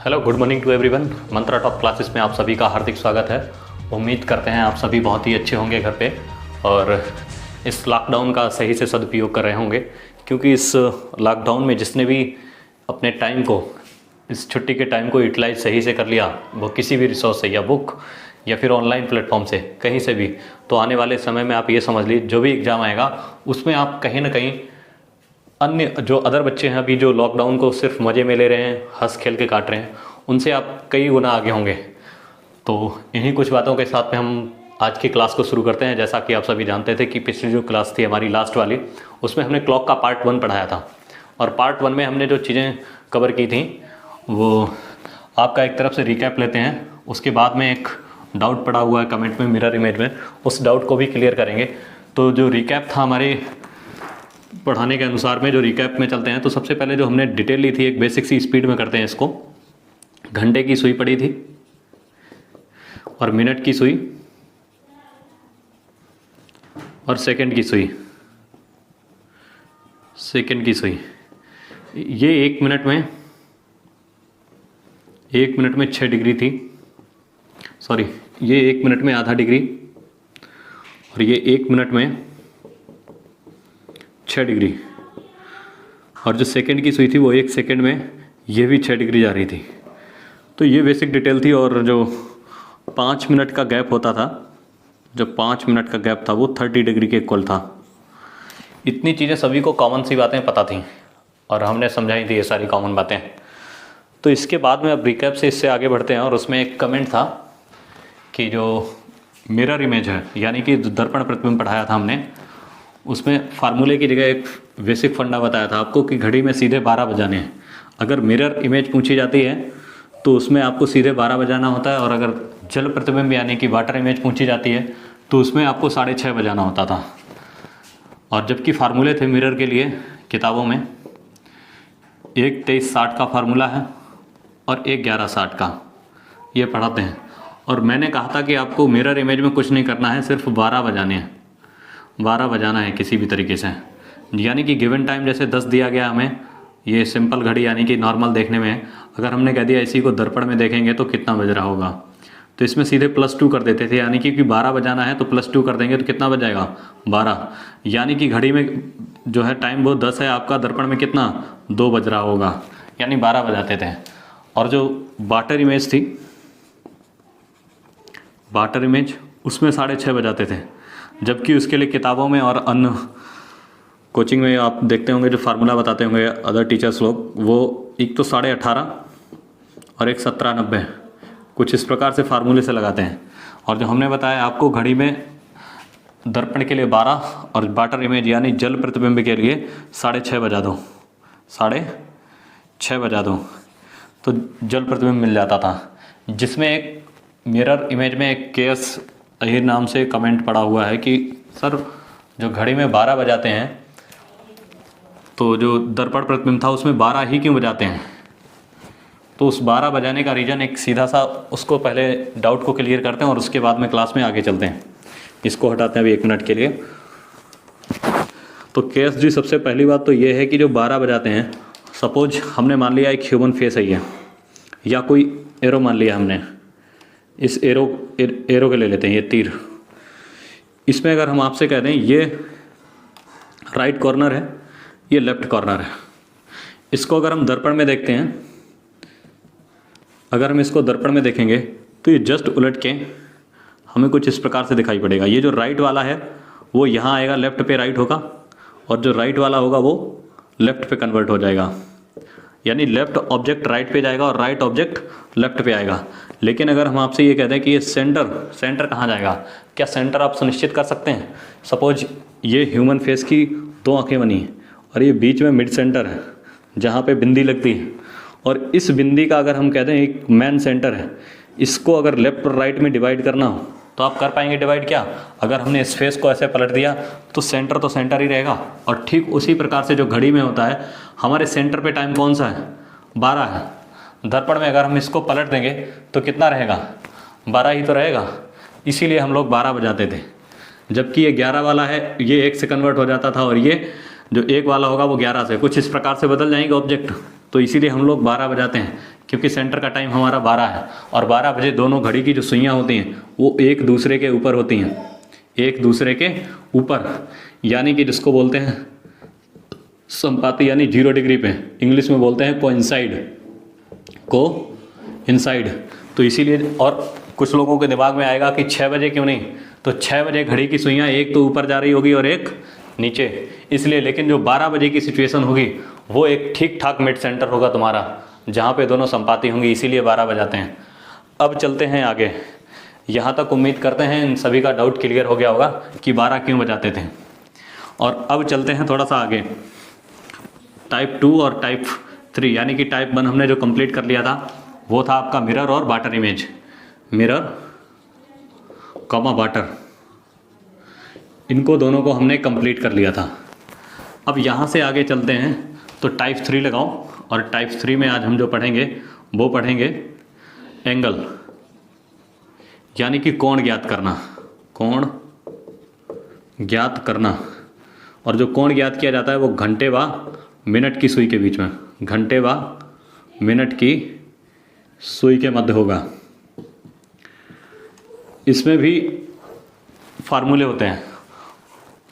Hello, good morning to everyone. Mantra top classes में आप सभी का हार्दिक स्वागत है। उम्मीद करते हैं आप सभी बहुत ही अच्छे होंगे घर पे और इस लॉकडाउन का सही से सदुपयोग कर रहे होंगे, क्योंकि इस लॉकडाउन में जिसने भी अपने टाइम को, इस छुट्टी के टाइम को यूटिलाइज सही से कर लिया, वो किसी भी रिसोर्स से या बुक या फिर ऑनलाइन प्लेटफॉर्म से कहीं से भी, तो आने वाले समय में आप ये समझ लीजिए जो भी एग्ज़ाम आएगा उसमें आप कहीं ना कहीं अन्य जो अदर बच्चे हैं अभी जो लॉकडाउन को सिर्फ मज़े में ले रहे हैं, हंस खेल के काट रहे हैं, उनसे आप कई गुना आगे होंगे। तो इन्हीं कुछ बातों के साथ में हम आज की क्लास को शुरू करते हैं। जैसा कि आप सभी जानते थे कि पिछली जो क्लास थी हमारी लास्ट वाली, उसमें हमने क्लॉक का पार्ट 1 पढ़ाया था और पार्ट 1 में हमने जो चीज़ें कवर की थी वो आपका एक तरफ से रिकैप लेते हैं। उसके बाद में एक डाउट पड़ा हुआ है कमेंट में, मिरर इमेज में, उस डाउट को भी क्लियर करेंगे। तो जो रिकैप था हमारे पढ़ाने के अनुसार में, जो रिकैप में चलते हैं, तो सबसे पहले जो हमने डिटेल ली थी, एक बेसिक सी स्पीड में करते हैं इसको। घंटे की सुई पड़ी थी और मिनट की सुई और सेकंड की सुई। ये एक मिनट में 6 डिग्री थी, सॉरी, ये 1 मिनट में आधा डिग्री और ये 1 मिनट में 6 डिग्री, और जो सेकंड की सुई थी वो 1 सेकंड में ये भी 6 डिग्री जा रही थी। तो ये बेसिक डिटेल थी। और जो 5 मिनट का गैप होता था, जो 5 मिनट का गैप था वो 30 डिग्री के इक्वल था। इतनी चीज़ें सभी को कॉमन सी बातें पता थी और हमने समझाई थी ये सारी कॉमन बातें। तो इसके बाद में अब रिकैप से इससे आगे बढ़ते हैं और उसमें एक कमेंट था कि जो मिरर इमेज है, यानी कि दर्पण प्रतिबिंब पढ़ाया था हमने, उसमें फार्मूले की जगह एक बेसिक फंडा बताया था आपको कि घड़ी में सीधे 12 बजाने हैं। अगर मिरर इमेज पूछी जाती है तो उसमें आपको सीधे 12 बजाना होता है, और अगर जल प्रतिबिंब यानी कि वाटर इमेज पूछी जाती है तो उसमें आपको 6:30 बजाना होता था। और जबकि फार्मूले थे मिरर के लिए किताबों में, एक 23:60 का फार्मूला है और एक 11:60 का, ये पढ़ाते हैं। और मैंने कहा था कि आपको मिरर इमेज में कुछ नहीं करना है, सिर्फ 12 बजाने हैं, 12 बजाना है किसी भी तरीके से। यानी कि गिवन टाइम जैसे 10 दिया गया हमें, ये सिंपल घड़ी यानी कि नॉर्मल देखने में, अगर हमने कह दिया इसी को दर्पण में देखेंगे तो कितना बज रहा होगा, तो इसमें सीधे +2 कर देते थे। यानी कि 12 बजाना है तो +2 कर देंगे तो कितना बज जाएगा, 12। यानी कि घड़ी में जो है टाइम वो 10 है, आपका दर्पण में कितना 2 बज रहा होगा, यानी 12 बजाते थे। और जो वाटर इमेज थी, वाटर इमेज, उसमें 6:30 बजाते थे। जबकि उसके लिए किताबों में और अन्य कोचिंग में आप देखते होंगे जो फार्मूला बताते होंगे अदर टीचर्स लोग, वो एक तो 18.5 और एक 17:90, कुछ इस प्रकार से फार्मूले से लगाते हैं। और जो हमने बताया आपको घड़ी में दर्पण के लिए 12 और वाटर इमेज यानी जल प्रतिबिंब के लिए 6:30 बजा दो, 6:30 बजा दो, तो जल प्रतिबिंब मिल जाता था। जिसमें एक मिरर इमेज में एक केएस अहिर नाम से कमेंट पड़ा हुआ है कि सर जो घड़ी में 12 बजाते हैं तो जो दर्पण प्रतिबिंब था उसमें 12 ही क्यों बजाते हैं। तो उस 12 बजाने का रीज़न एक सीधा सा, उसको पहले डाउट को क्लियर करते हैं और उसके बाद में क्लास में आगे चलते हैं। इसको हटाते हैं अभी 1 मिनट के लिए। तो केएस जी, सबसे पहली बात तो ये है कि जो 12 बजाते हैं, सपोज हमने मान लिया एक ह्यूमन फेस है ये, या कोई एरो मान लिया हमने, इस एरो के ले लेते हैं, ये तीर। इसमें अगर हम आपसे कह दें ये राइट कॉर्नर है, ये लेफ्ट कॉर्नर है, इसको अगर हम दर्पण में देखते हैं, अगर हम इसको दर्पण में देखेंगे तो ये जस्ट उलट के हमें कुछ इस प्रकार से दिखाई पड़ेगा। ये जो राइट वाला है वो यहाँ आएगा, लेफ्ट पे राइट होगा, और जो राइट वाला होगा वो लेफ्ट पे कन्वर्ट हो जाएगा। यानी लेफ्ट ऑब्जेक्ट राइट पे जाएगा और राइट ऑब्जेक्ट लेफ्ट पे आएगा। लेकिन अगर हम आपसे ये कहते हैं कि ये सेंटर कहाँ जाएगा, क्या सेंटर आप सुनिश्चित कर सकते हैं। सपोज ये ह्यूमन फेस की 2 आँखें बनी हैं और ये बीच में मिड सेंटर है जहाँ पे बिंदी लगती है, और इस बिंदी का अगर हम कहते हैं एक मेन सेंटर है, इसको अगर लेफ्ट और राइट में डिवाइड करना हो तो आप कर पाएंगे डिवाइड क्या। अगर हमने इस फेस को ऐसे पलट दिया तो सेंटर ही रहेगा। और ठीक उसी प्रकार से जो घड़ी में होता है, हमारे सेंटर पे टाइम कौन सा है, 12 है। दर्पण में अगर हम इसको पलट देंगे तो कितना रहेगा, 12 ही तो रहेगा। इसीलिए हम लोग 12 बजाते थे। जबकि ये 11 वाला है, ये 1 से कन्वर्ट हो जाता था, और ये जो 1 वाला होगा वो 11 से, कुछ इस प्रकार से बदल जाएंगे ऑब्जेक्ट। तो इसीलिए हम लोग 12 बजाते हैं क्योंकि सेंटर का टाइम हमारा 12 है और 12 बजे दोनों घड़ी की जो सुइयाँ होती हैं वो एक दूसरे के ऊपर होती हैं, एक दूसरे के ऊपर, यानी कि जिसको बोलते हैं संपाती यानी 0 डिग्री पे, इंग्लिश में बोलते हैं कोइंसाइड। तो इसीलिए, और कुछ लोगों के दिमाग में आएगा कि 6 बजे क्यों नहीं, तो 6 बजे घड़ी की सुइयाँ एक तो ऊपर जा रही होगी और एक नीचे, इसलिए। लेकिन जो 12 बजे की सिचुएशन होगी वो एक ठीक ठाक मिड सेंटर होगा तुम्हारा, जहाँ पे दोनों संपाती होंगी, इसीलिए 12 बजाते हैं। अब चलते हैं आगे। यहाँ तक उम्मीद करते हैं इन सभी का डाउट क्लियर हो गया होगा कि 12 क्यों बजाते थे। और अब चलते हैं थोड़ा सा आगे, टाइप 2 और टाइप 3, यानी कि टाइप 1 हमने जो कंप्लीट कर लिया था वो था आपका मिरर और water image, mirror comma water, इनको दोनों को हमने कंप्लीट कर लिया था। अब यहाँ से आगे चलते हैं तो टाइप 3 लगाओ, और टाइप 3 में आज हम जो पढ़ेंगे वो पढ़ेंगे एंगल, यानी कि कोण ज्ञात करना, कोण ज्ञात करना। और जो कोण ज्ञात किया जाता है वो घंटे व मिनट की सुई के बीच में, घंटे व मिनट की सुई के मध्य होगा। इसमें भी फार्मूले होते हैं,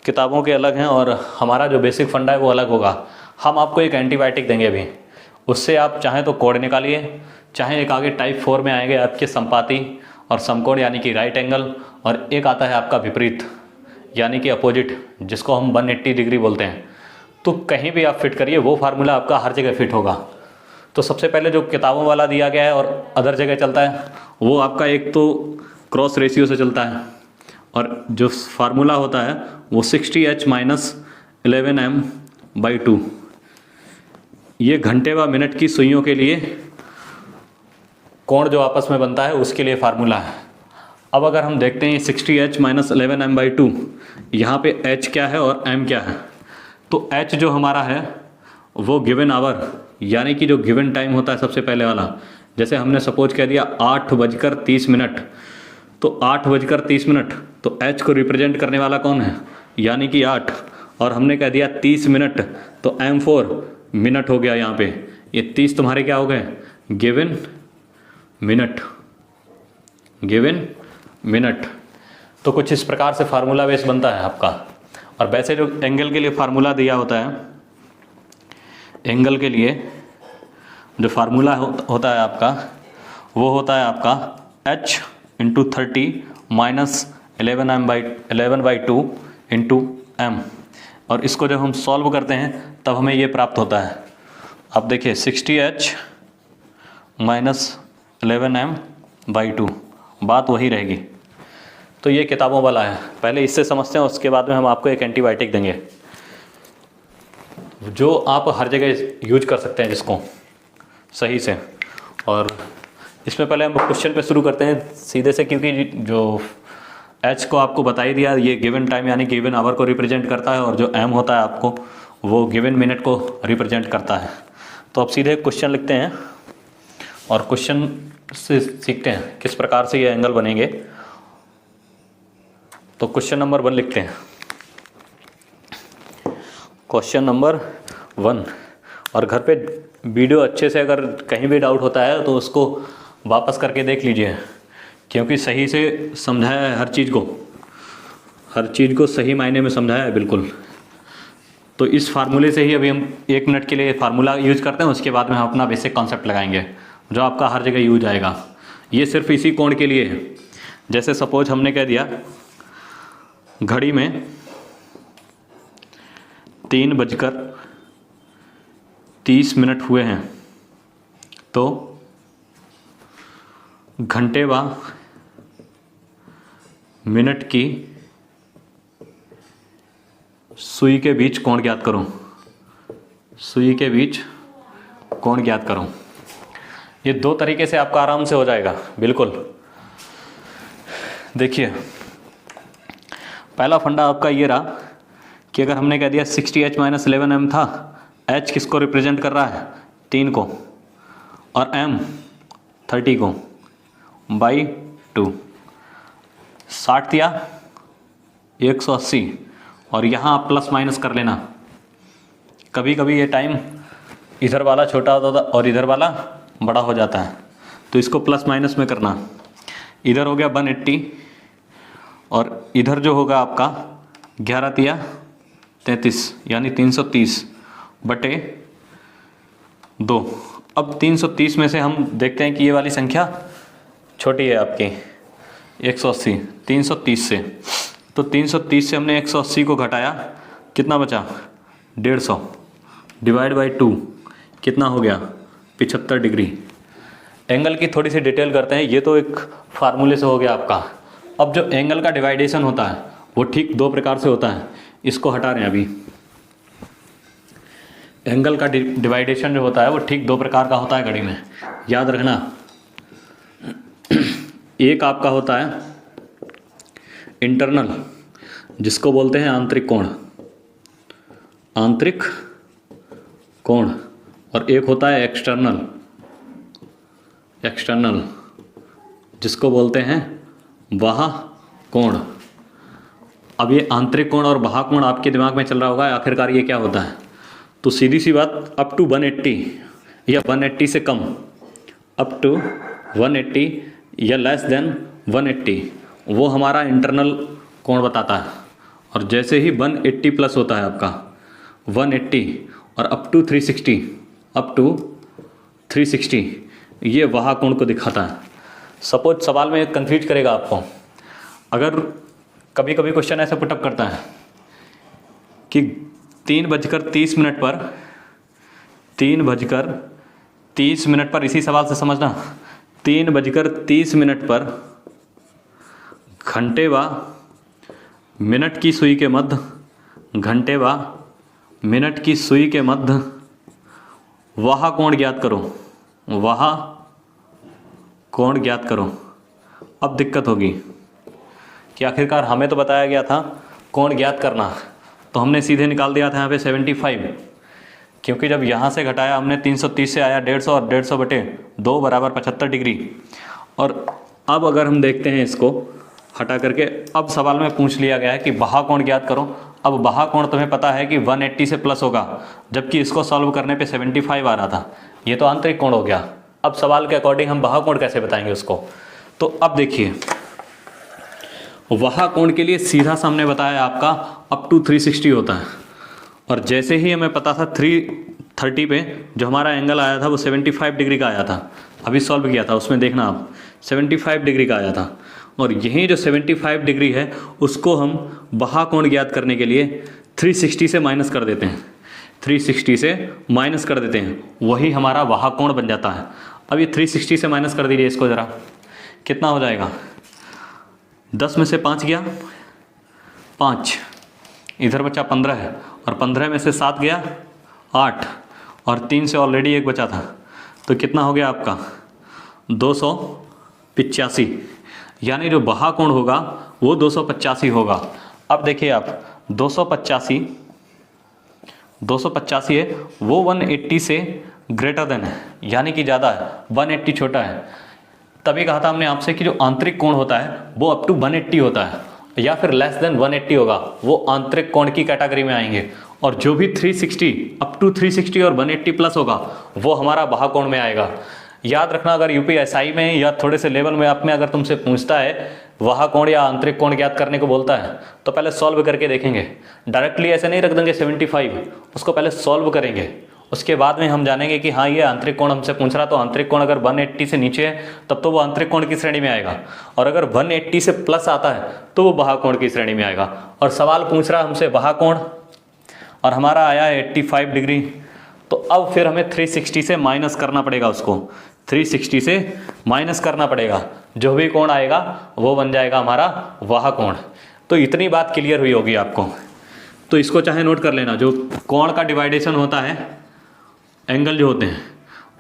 किताबों के अलग हैं और हमारा जो बेसिक फंडा है वो अलग होगा। हम आपको एक एंटीबायोटिक देंगे अभी, उससे आप चाहें तो कोण निकालिए, चाहे एक आगे टाइप 4 में आएंगे आपके संपाती और समकोण यानी कि राइट एंगल, और एक आता है आपका विपरीत यानी कि अपोजिट, जिसको हम 180 डिग्री बोलते हैं। तो कहीं भी आप फिट करिए, वो फार्मूला आपका हर जगह फिट होगा। तो सबसे पहले जो किताबों वाला दिया गया है और अदर जगह चलता है वो आपका एक तो क्रॉस रेशियो से चलता है, और जो फार्मूला होता है वो 60H - 11m/2, ये घंटे व मिनट की सुइयों के लिए कोण जो आपस में बनता है उसके लिए फार्मूला है। अब अगर हम देखते हैं 60H - 11m/2, यहाँ पे H क्या है और M क्या है, तो H जो हमारा है वो गिवन आवर, यानी कि जो गिवन टाइम होता है सबसे पहले वाला, जैसे हमने सपोज कह दिया 8:30, तो 8:30, तो H को रिप्रेजेंट करने वाला कौन है, यानी कि 8, और हमने कह दिया 30 मिनट, तो M4 मिनट हो गया। यहाँ पे ये 30 तुम्हारे क्या हो गए, गिवन मिनट। तो कुछ इस प्रकार से फार्मूला बेस बनता है आपका। और वैसे जो एंगल के लिए फार्मूला दिया होता है, एंगल के लिए जो फार्मूला होता है आपका वो होता है आपका H × 30 - 11/2 × M। और इसको जब हम सॉल्व करते हैं तब हमें ये प्राप्त होता है। अब देखिए 60H - 11m/2, बात वही रहेगी। तो ये किताबों वाला है, पहले इससे समझते हैं, उसके बाद में हम आपको एक एंटीबायोटिक देंगे जो आप हर जगह यूज कर सकते हैं जिसको सही से। और इसमें पहले हम क्वेश्चन पे शुरू करते हैं सीधे से, क्योंकि जो H को आपको बता ही दिया, ये गिवन टाइम यानी गिवन आवर को रिप्रेजेंट करता है, और जो M होता है आपको वो गिवन मिनट को रिप्रेजेंट करता है। तो अब सीधे क्वेश्चन लिखते हैं और क्वेश्चन से सीखते हैं किस प्रकार से ये एंगल बनेंगे। तो क्वेश्चन नंबर 1 लिखते हैं, क्वेश्चन नंबर 1। और घर पे वीडियो अच्छे से अगर कहीं भी डाउट होता है तो उसको वापस करके देख लीजिए, क्योंकि सही से समझाया है, हर चीज़ को सही मायने में समझाया है बिल्कुल। तो इस फार्मूले से ही अभी हम 1 मिनट के लिए फार्मूला यूज करते हैं, उसके बाद में हम अपना बेसिक कॉन्सेप्ट लगाएंगे जो आपका हर जगह यूज आएगा। ये सिर्फ इसी कोण के लिए है। जैसे सपोज हमने कह दिया घड़ी में 3:30 हुए हैं, तो घंटे व मिनट की सुई के बीच कोण ज्ञात करूं, सुई के बीच कोण ज्ञात करूं। ये 2 तरीके से आपका आराम से हो जाएगा बिल्कुल। देखिए पहला फंडा आपका ये रहा कि अगर हमने कह दिया 60H - 11m था, H किसको रिप्रेजेंट कर रहा है, 3 को, और M 30 को, बाई 2, 60 दिया 180, और यहाँ आप प्लस माइनस कर लेना। कभी कभी ये टाइम इधर वाला छोटा होता था और इधर वाला बड़ा हो जाता है, तो इसको प्लस माइनस में करना। इधर हो गया 180 और इधर जो होगा आपका 11 तिया 33 यानी 330 बटे 2। अब 330 में से हम देखते हैं कि ये वाली संख्या छोटी है आपकी 180 330 से, तो 330 से हमने 180 को घटाया, कितना बचा 150 डिवाइड बाई 2 कितना हो गया 75 डिग्री। एंगल की थोड़ी सी डिटेल करते हैं, ये तो एक फार्मूले से हो गया आपका। अब जो एंगल का डिवाइडेशन होता है वो ठीक दो प्रकार से होता है, इसको हटा रहे हैं अभी। एंगल का डिवाइडेशन जो होता है वो ठीक दो प्रकार का होता है घड़ी में, याद रखना। एक आपका होता है इंटरनल, जिसको बोलते हैं आंतरिक कोण, आंतरिक कोण, और एक होता है एक्सटर्नल, एक्सटर्नल जिसको बोलते हैं बाह्य कोण। अब ये आंतरिक कोण और बाह्य कोण आपके दिमाग में चल रहा होगा आखिरकार ये क्या होता है, तो सीधी सी बात, अप टू 180 या 180 से कम, अप टू 180 या लेस देन 180 वो हमारा इंटरनल कोण बताता है। और जैसे ही 180 प्लस होता है आपका 180 और अप टू 360, अप टू 360 ये बाह्य कोण को दिखाता है। सपोज सवाल में कंफ्यूज करेगा आपको, अगर कभी कभी क्वेश्चन ऐसे पुटअप करता है कि 3:30 पर 3:30 पर, इसी सवाल से समझना, 3:30 पर घंटे व मिनट की सुई के मध्य, घंटे व मिनट की सुई के मध्य वह कोण ज्ञात करो, वह कोण ज्ञात करो। अब दिक्कत होगी कि आखिरकार हमें तो बताया गया था कोण ज्ञात करना, तो हमने सीधे निकाल दिया था यहाँ पे 75, क्योंकि जब यहाँ से घटाया हमने 330 से आया 150 और 150 बटे 2 बराबर 75 डिग्री। और अब अगर हम देखते हैं इसको हटा करके, अब सवाल में पूछ लिया गया है कि बाह्य कोण ज्ञात करो। अब बाह्य कोण तुम्हें पता है कि 180 से प्लस होगा, जबकि इसको सॉल्व करने पे 75 आ रहा था, ये तो आंतरिक कोण हो गया। अब सवाल के अकॉर्डिंग हम बाह्य कोण कैसे बताएंगे उसको, तो अब देखिए बाह्य कोण के लिए सीधा सामने बताया आपका अप टू 360 होता है, और जैसे ही हमें पता था 330 पे जो हमारा एंगल आया था वो 75 डिग्री का आया था, अभी सॉल्व किया था उसमें देखना आप 75 डिग्री का आया था। और यही जो 75 डिग्री है उसको हम बाह्य कोण ज्ञात करने के लिए 360 से माइनस कर देते हैं, 360 से माइनस कर देते हैं, वही हमारा बाह्य कोण बन जाता है। अब ये 360 से माइनस कर दीजिए इसको ज़रा, कितना हो जाएगा, 10 में से 5 गया 5, इधर बचा 15 है, और 15 में से 7 गया 8, और 3 से ऑलरेडी 1 बचा था, तो कितना हो गया आपका 285, यानी जो बाह्य कोण होगा वो 285 होगा। अब देखिए आप 285 है, वो 180 से ग्रेटर देन है, यानी कि ज़्यादा है, 180 छोटा है। तभी कहा था हमने आपसे कि जो आंतरिक कोण होता है वो अप टू 180 होता है, या फिर लेस देन 180 होगा, वो आंतरिक कोण की कैटेगरी में आएंगे। और जो भी 360 अप टू 360 और 180 प्लस होगा वो हमारा बाह्य कोण में आएगा। याद रखना, अगर यूपीएसआई में या थोड़े से लेवल में आप में अगर तुमसे पूछता है बाह्य कोण या आंतरिक कोण ज्ञात करने को बोलता है, तो पहले सॉल्व करके देखेंगे, डायरेक्टली ऐसे नहीं रख देंगे 75, उसको पहले सॉल्व करेंगे, उसके बाद में हम जानेंगे कि हाँ ये आंतरिक कोण हमसे पूछ रहा, तो आंतरिक कोण अगर 180 से नीचे है तब तो वो आंतरिक कोण की श्रेणी में आएगा, और अगर 180 से प्लस आता है तो वो बाह्य कोण की श्रेणी में आएगा। और सवाल पूछ रहा हमसे बाह्य कोण, और हमारा आया है 85 डिग्री, तो अब फिर हमें 360 से माइनस करना पड़ेगा, उसको 360 से माइनस करना पड़ेगा, जो भी कोण आएगा वो बन जाएगा हमारा बाह्य कोण। तो इतनी बात क्लियर हुई होगी आपको, तो इसको चाहे नोट कर लेना। जो कोण का डिवाइडेशन होता है, एंगल जो होते हैं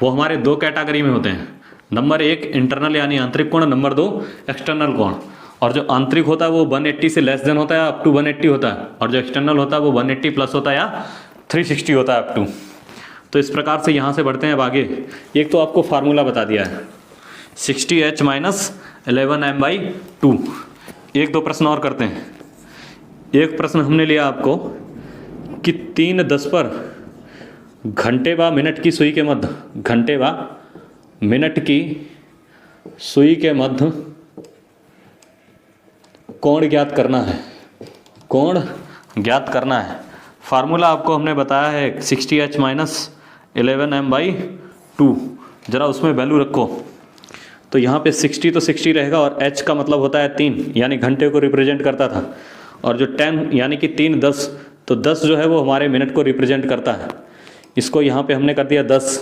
वो हमारे दो कैटेगरी में होते हैं, नंबर 1 इंटरनल यानी आंतरिक कोण, नंबर 2 एक्सटर्नल कोण। और जो आंतरिक होता है वो 180 से लेस देन होता है, अप टू 180 होता है, और जो एक्सटर्नल होता है वो 180 प्लस होता है या 360 होता है अप टू। तो इस प्रकार से यहाँ से बढ़ते हैं अब आगे। एक तो आपको फार्मूला बता दिया है 60H माइनस 11m/2। एक दो प्रश्न और करते हैं। एक प्रश्न हमने लिया आपको कि 3:10 पर घंटे व मिनट की सुई के मध्य, घंटे व मिनट की सुई के मध्य कोण ज्ञात करना है। कोण ज्ञात करना है। फार्मूला आपको हमने बताया है 60h माइनस 11m/2। ज़रा उसमें वैल्यू रखो। तो यहाँ पे 60 तो 60 रहेगा और h का मतलब होता है 3, यानी घंटे को रिप्रेजेंट करता था। और जो 10 यानी कि 3 10, तो 10 जो है वो हमारे मिनट को रिप्रेजेंट करता है। इसको यहाँ पे हमने कर दिया 10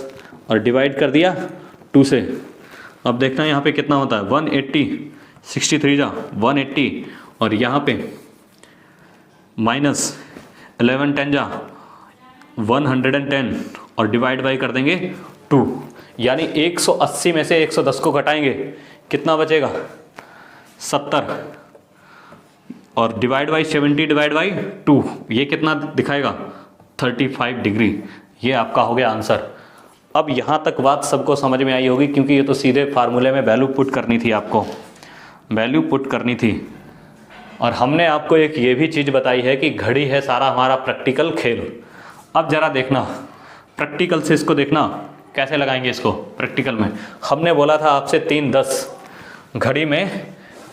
और डिवाइड कर दिया 2 से। अब देखना यहाँ पे कितना होता है 180, 63 जा 180 और यहाँ पे माइनस 11 10 जा 110 और डिवाइड बाई कर देंगे 2, यानी 180 में से 110 को घटाएंगे, कितना बचेगा 70 और डिवाइड बाई 70 डिवाइड बाई 2, ये कितना दिखाएगा 35 डिग्री। ये आपका हो गया आंसर। अब यहाँ तक बात सबको समझ में आई होगी, क्योंकि ये तो सीधे फार्मूले में वैल्यू पुट करनी थी, आपको वैल्यू पुट करनी थी। और हमने आपको एक ये भी चीज़ बताई है कि घड़ी है सारा हमारा प्रैक्टिकल खेल। अब ज़रा देखना प्रैक्टिकल से इसको देखना कैसे लगाएंगे इसको प्रैक्टिकल में। हमने बोला था आपसे 3:10, घड़ी में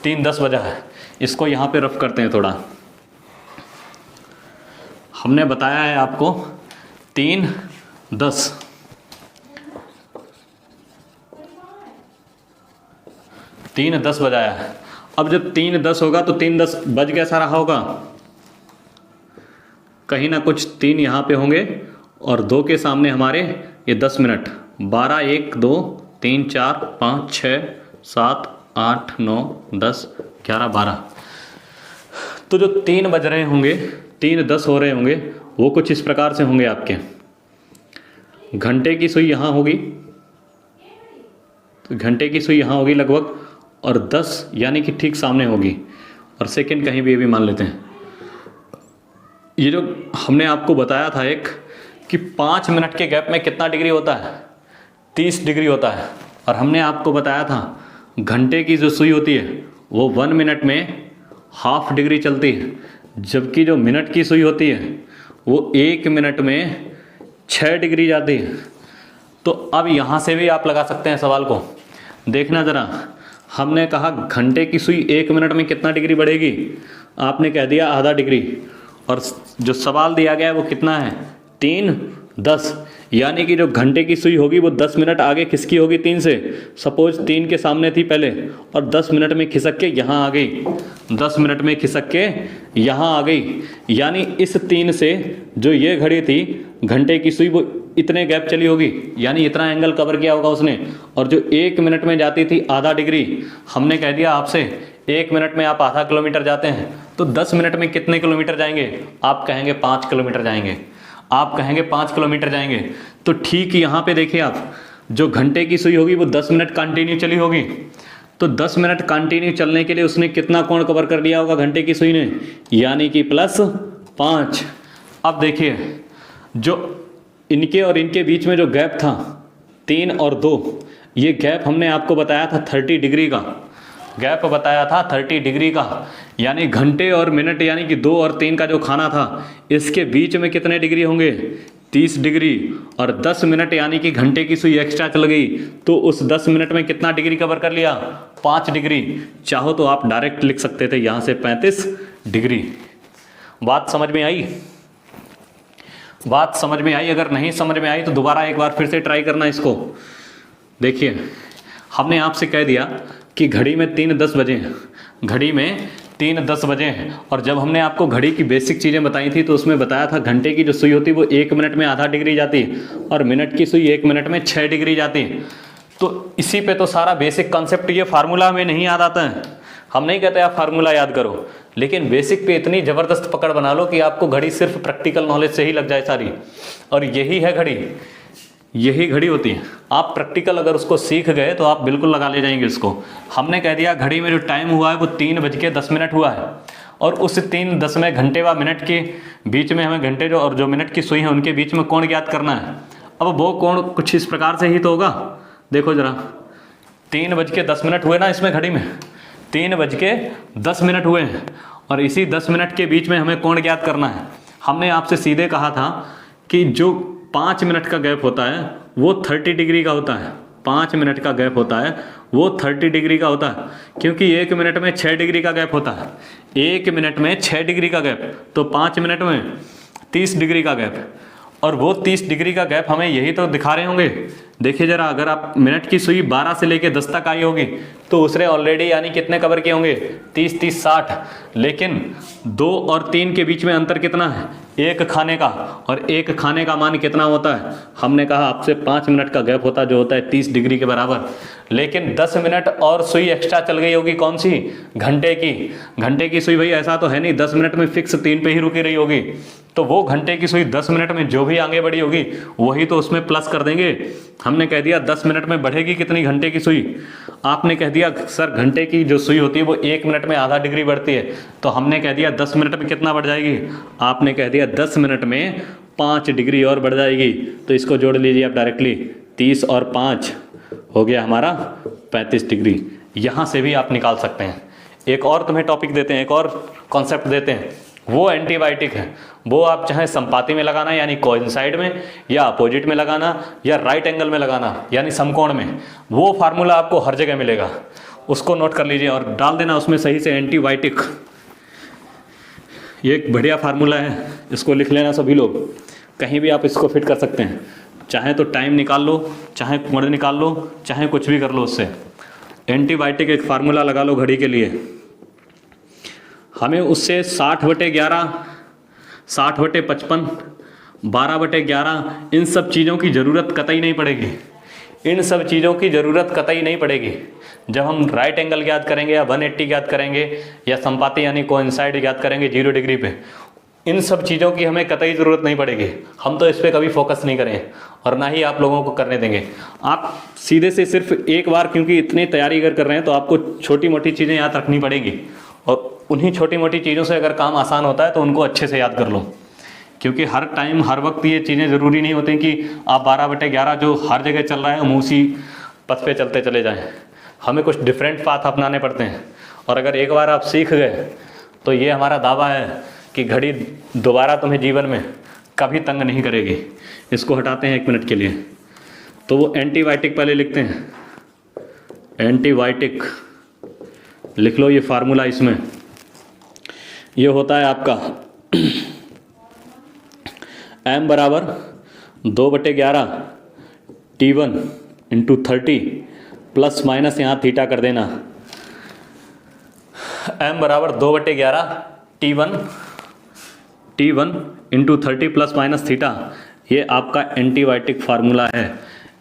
3:10 बजा है। इसको यहाँ पे रफ करते हैं थोड़ा। हमने बताया है आपको 3:10, तीन 10 बजाया है। अब जब 3:10 होगा तो 3:10 बज कैसा रहा होगा, कहीं ना कुछ 3 यहाँ पे होंगे और 2 के सामने हमारे ये 10 मिनट, 12 1 2 3 4 5 6 7 8 9 10 11 12। तो जो 3 बज रहे होंगे, 3:10 हो रहे होंगे, वो कुछ इस प्रकार से होंगे आपके। घंटे की सुई यहाँ होगी, तो घंटे की सुई यहाँ होगी लगभग, और 10 यानी कि ठीक सामने होगी, और सेकंड कहीं भी ये भी मान लेते हैं। ये जो हमने आपको बताया था एक कि 5 मिनट के गैप में कितना डिग्री होता है, 30 डिग्री होता है। और हमने आपको बताया था घंटे की जो सुई होती है वो 1 मिनट में ½ डिग्री चलती है, जबकि जो मिनट की सुई होती है वो 1 मिनट में 6 डिग्री जाती है। तो अब यहाँ से भी आप लगा सकते हैं सवाल को। देखना ज़रा, हमने कहा घंटे की सुई 1 मिनट में कितना डिग्री बढ़ेगी, आपने कह दिया ½ डिग्री, और जो सवाल दिया गया है वो कितना है 3:10, यानी कि जो घंटे की सुई होगी वो 10 मिनट आगे किसकी होगी 3 से। सपोज 3 के सामने थी पहले और 10 मिनट में खिसक के यहाँ आ गई, 10 मिनट में खिसक के यहाँ आ गई, यानी इस 3 से जो ये घड़ी थी घंटे की सुई वो इतने गैप चली होगी, यानी इतना एंगल कवर किया होगा उसने। और जो 1 मिनट में जाती थी ½ डिग्री, हमने कह दिया आपसे 1 मिनट में आप ½ किलोमीटर जाते हैं, तो 10 मिनट में कितने किलोमीटर जाएंगे, आप कहेंगे 5 किलोमीटर जाएंगे, आप कहेंगे 5 किलोमीटर जाएंगे। तो ठीक यहाँ पे देखिए आप, जो घंटे की सुई होगी वो 10 मिनट कंटिन्यू चली होगी, तो 10 मिनट कंटिन्यू चलने के लिए उसने कितना कोण कवर कर लिया होगा घंटे की सुई ने, यानी कि +5। अब देखिए जो इनके और इनके बीच में जो गैप था 3 और 2, ये गैप हमने आपको बताया था 30 डिग्री का, गैप बताया था 30 डिग्री का, यानी घंटे और मिनट यानी कि 2 और 3 का जो खाना था इसके बीच में कितने डिग्री होंगे 30 डिग्री। और 10 मिनट यानी कि घंटे की सुई एक्स्ट्रा चल गई, तो उस 10 मिनट में कितना डिग्री कवर कर लिया 5 डिग्री। चाहो तो आप डायरेक्ट लिख सकते थे यहाँ से 35 डिग्री। बात समझ में आई, बात समझ में आई? अगर नहीं समझ में आई तो दोबारा एक बार फिर से ट्राई करना इसको। देखिए हमने आपसे कह दिया कि घड़ी में 3:10 बजे हैं, घड़ी में 3:10 बजे हैं, और जब हमने आपको घड़ी की बेसिक चीज़ें बताई थी तो उसमें बताया था घंटे की जो सुई होती है वो 1 मिनट में ½ डिग्री जाती है और मिनट की सुई 1 मिनट में 6 डिग्री जाती है। तो इसी पे तो सारा बेसिक कॉन्सेप्ट, ये फार्मूला हमें नहीं याद आता है, हम नहीं कहते आप फार्मूला याद करो, लेकिन बेसिक पे इतनी ज़बरदस्त पकड़ बना लो कि आपको घड़ी सिर्फ प्रैक्टिकल नॉलेज से ही लग जाए सारी। और यही है घड़ी, यही घड़ी होती है। आप प्रैक्टिकल अगर उसको सीख गए तो आप बिल्कुल लगा ले जाएंगे उसको। हमने कह दिया घड़ी में जो टाइम हुआ है वो 3:10 हुआ है, और उस 3:10 में घंटे व मिनट के बीच में हमें घंटे जो और जो मिनट की सुई है उनके बीच में कोण ज्ञात करना है। अब वो कोण कुछ इस प्रकार से ही तो होगा, देखो जरा 3:10 हुए ना इसमें, घड़ी में 3:10 हुए हैं, और इसी 10 मिनट के बीच में हमें कोण ज्ञात करना है। हमने आपसे सीधे कहा था कि जो 5 मिनट का गैप होता है वो 30 डिग्री का होता है, 5 मिनट का गैप होता है वो 30 डिग्री का होता है, क्योंकि 1 मिनट में 6 डिग्री का गैप होता है। 1 मिनट में 6 डिग्री का गैप, तो 5 मिनट में 30 डिग्री का गैप। और वो 30 डिग्री का गैप हमें यही तो दिखा रहे होंगे। देखिए जरा, अगर आप मिनट की सुई 12 से लेके 10 तक आई होगी तो उसने ऑलरेडी यानी कितने कवर किए होंगे, 30 30 60। लेकिन 2 और 3 के बीच में अंतर कितना है, 1 खाने का, और 1 खाने का मान कितना होता है, हमने कहा आपसे 5 मिनट का गैप होता है जो होता है 30 डिग्री के बराबर। लेकिन 10 मिनट और सुई एक्स्ट्रा चल गई होगी, कौन सी, घंटे की। घंटे की सुई भाई ऐसा तो है नहीं 10 मिनट में फिक्स 3 पे ही रुकी रही होगी, तो वो घंटे की सुई 10 मिनट में जो भी आगे बढ़ी होगी वही तो उसमें प्लस कर देंगे। हमने कह दिया 10 मिनट में बढ़ेगी कितनी घंटे की सुई, आपने कह दिया सर घंटे की जो सुई होती है वो 1 मिनट में आधा डिग्री बढ़ती है, तो हमने कह दिया 10 मिनट में कितना बढ़ जाएगी, आपने कह दिया 10 मिनट में 5 डिग्री और बढ़ जाएगी। तो इसको जोड़ लीजिए आप डायरेक्टली, 30 और 5 हो गया हमारा 35 डिग्री। यहाँ से भी आप निकाल सकते हैं। एक और तुम्हें टॉपिक देते हैं, एक और कॉन्सेप्ट देते हैं, वो एंटीबायोटिक है। वो आप चाहे संपाती में लगाना यानी कोइंसाइड में, या अपोजिट में लगाना, या राइट एंगल में लगाना यानी समकोण में, वो फार्मूला आपको हर जगह मिलेगा। उसको नोट कर लीजिए और डाल देना उसमें सही से एंटीबायोटिक। ये एक बढ़िया फार्मूला है, इसको लिख लेना सभी लोग, कहीं भी आप इसको फिट कर सकते हैं। चाहे तो टाइम निकाल लो, चाहे कोण निकाल लो, चाहे कुछ भी कर लो उससे। एंटीबायोटिक एक फार्मूला लगा लो घड़ी के लिए, हमें उससे 60/11, 60/55, 12/11 इन सब चीज़ों की ज़रूरत कतई नहीं पड़ेगी। इन सब चीज़ों की ज़रूरत कतई नहीं पड़ेगी। जब हम राइट एंगल ज्ञात करेंगे या 180 ज्ञात करेंगे या संपाती यानी कोइंसाइड ज्ञात करेंगे 0 डिग्री पे, इन सब चीज़ों की हमें कतई ज़रूरत नहीं पड़ेगी। हम तो इस पर कभी फोकस नहीं करें और ना ही आप लोगों को करने देंगे। आप सीधे से सिर्फ एक बार, क्योंकि इतनी तैयारी अगर कर रहे हैं तो आपको छोटी मोटी चीज़ें याद रखनी पड़ेगी, और उन्हीं छोटी मोटी चीज़ों से अगर काम आसान होता है तो उनको अच्छे से याद कर लो। क्योंकि हर टाइम हर वक्त ये चीज़ें ज़रूरी नहीं होती कि आप 12/11 जो हर जगह चल रहा है हम उसी पथ पे चलते चले जाएं। हमें कुछ डिफरेंट पाथ अपनाने पड़ते हैं, और अगर एक बार आप सीख गए तो ये हमारा दावा है कि घड़ी दोबारा तुम्हें जीवन में कभी तंग नहीं करेगी। इसको हटाते हैं 1 मिनट के लिए। तो वो एंटीबायोटिक पहले लिखते हैं, एंटीबायोटिक लिख लो, ये फार्मूला इसमें ये होता है आपका m बराबर 2/11 T1 × 30 प्लस माइनस यहाँ थीटा कर देना। m बराबर 2/11 T1 × 30 प्लस माइनस थीटा, ये आपका एंटीबायोटिक फार्मूला है।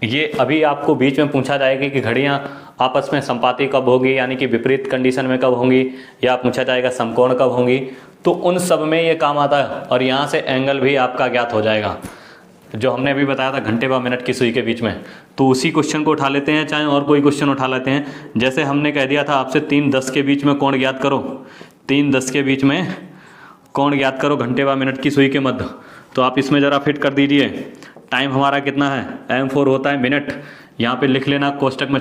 ये अभी आपको बीच में पूछा जाएगा कि घड़ियाँ आपस में संपाती कब होगी, यानी कि विपरीत कंडीशन में कब होंगी, या पूछा जाएगा समकोण कब होंगी, तो उन सब में ये काम आता है। और यहाँ से एंगल भी आपका ज्ञात हो जाएगा, जो हमने अभी बताया था घंटे व मिनट की सुई के बीच में। तो उसी क्वेश्चन को उठा लेते हैं, चाहे और कोई क्वेश्चन उठा लेते हैं। जैसे हमने कह दिया था आपसे 3:10 के बीच में कोण ज्ञात करो, 3:10 के बीच में कोण ज्ञात करो घंटे व मिनट की सुई के मध्य। तो आप इसमें ज़रा फिट कर दीजिए। टाइम हमारा कितना है, m4 होता है मिनट। यहाँ पे लिख लेना कोष्टक में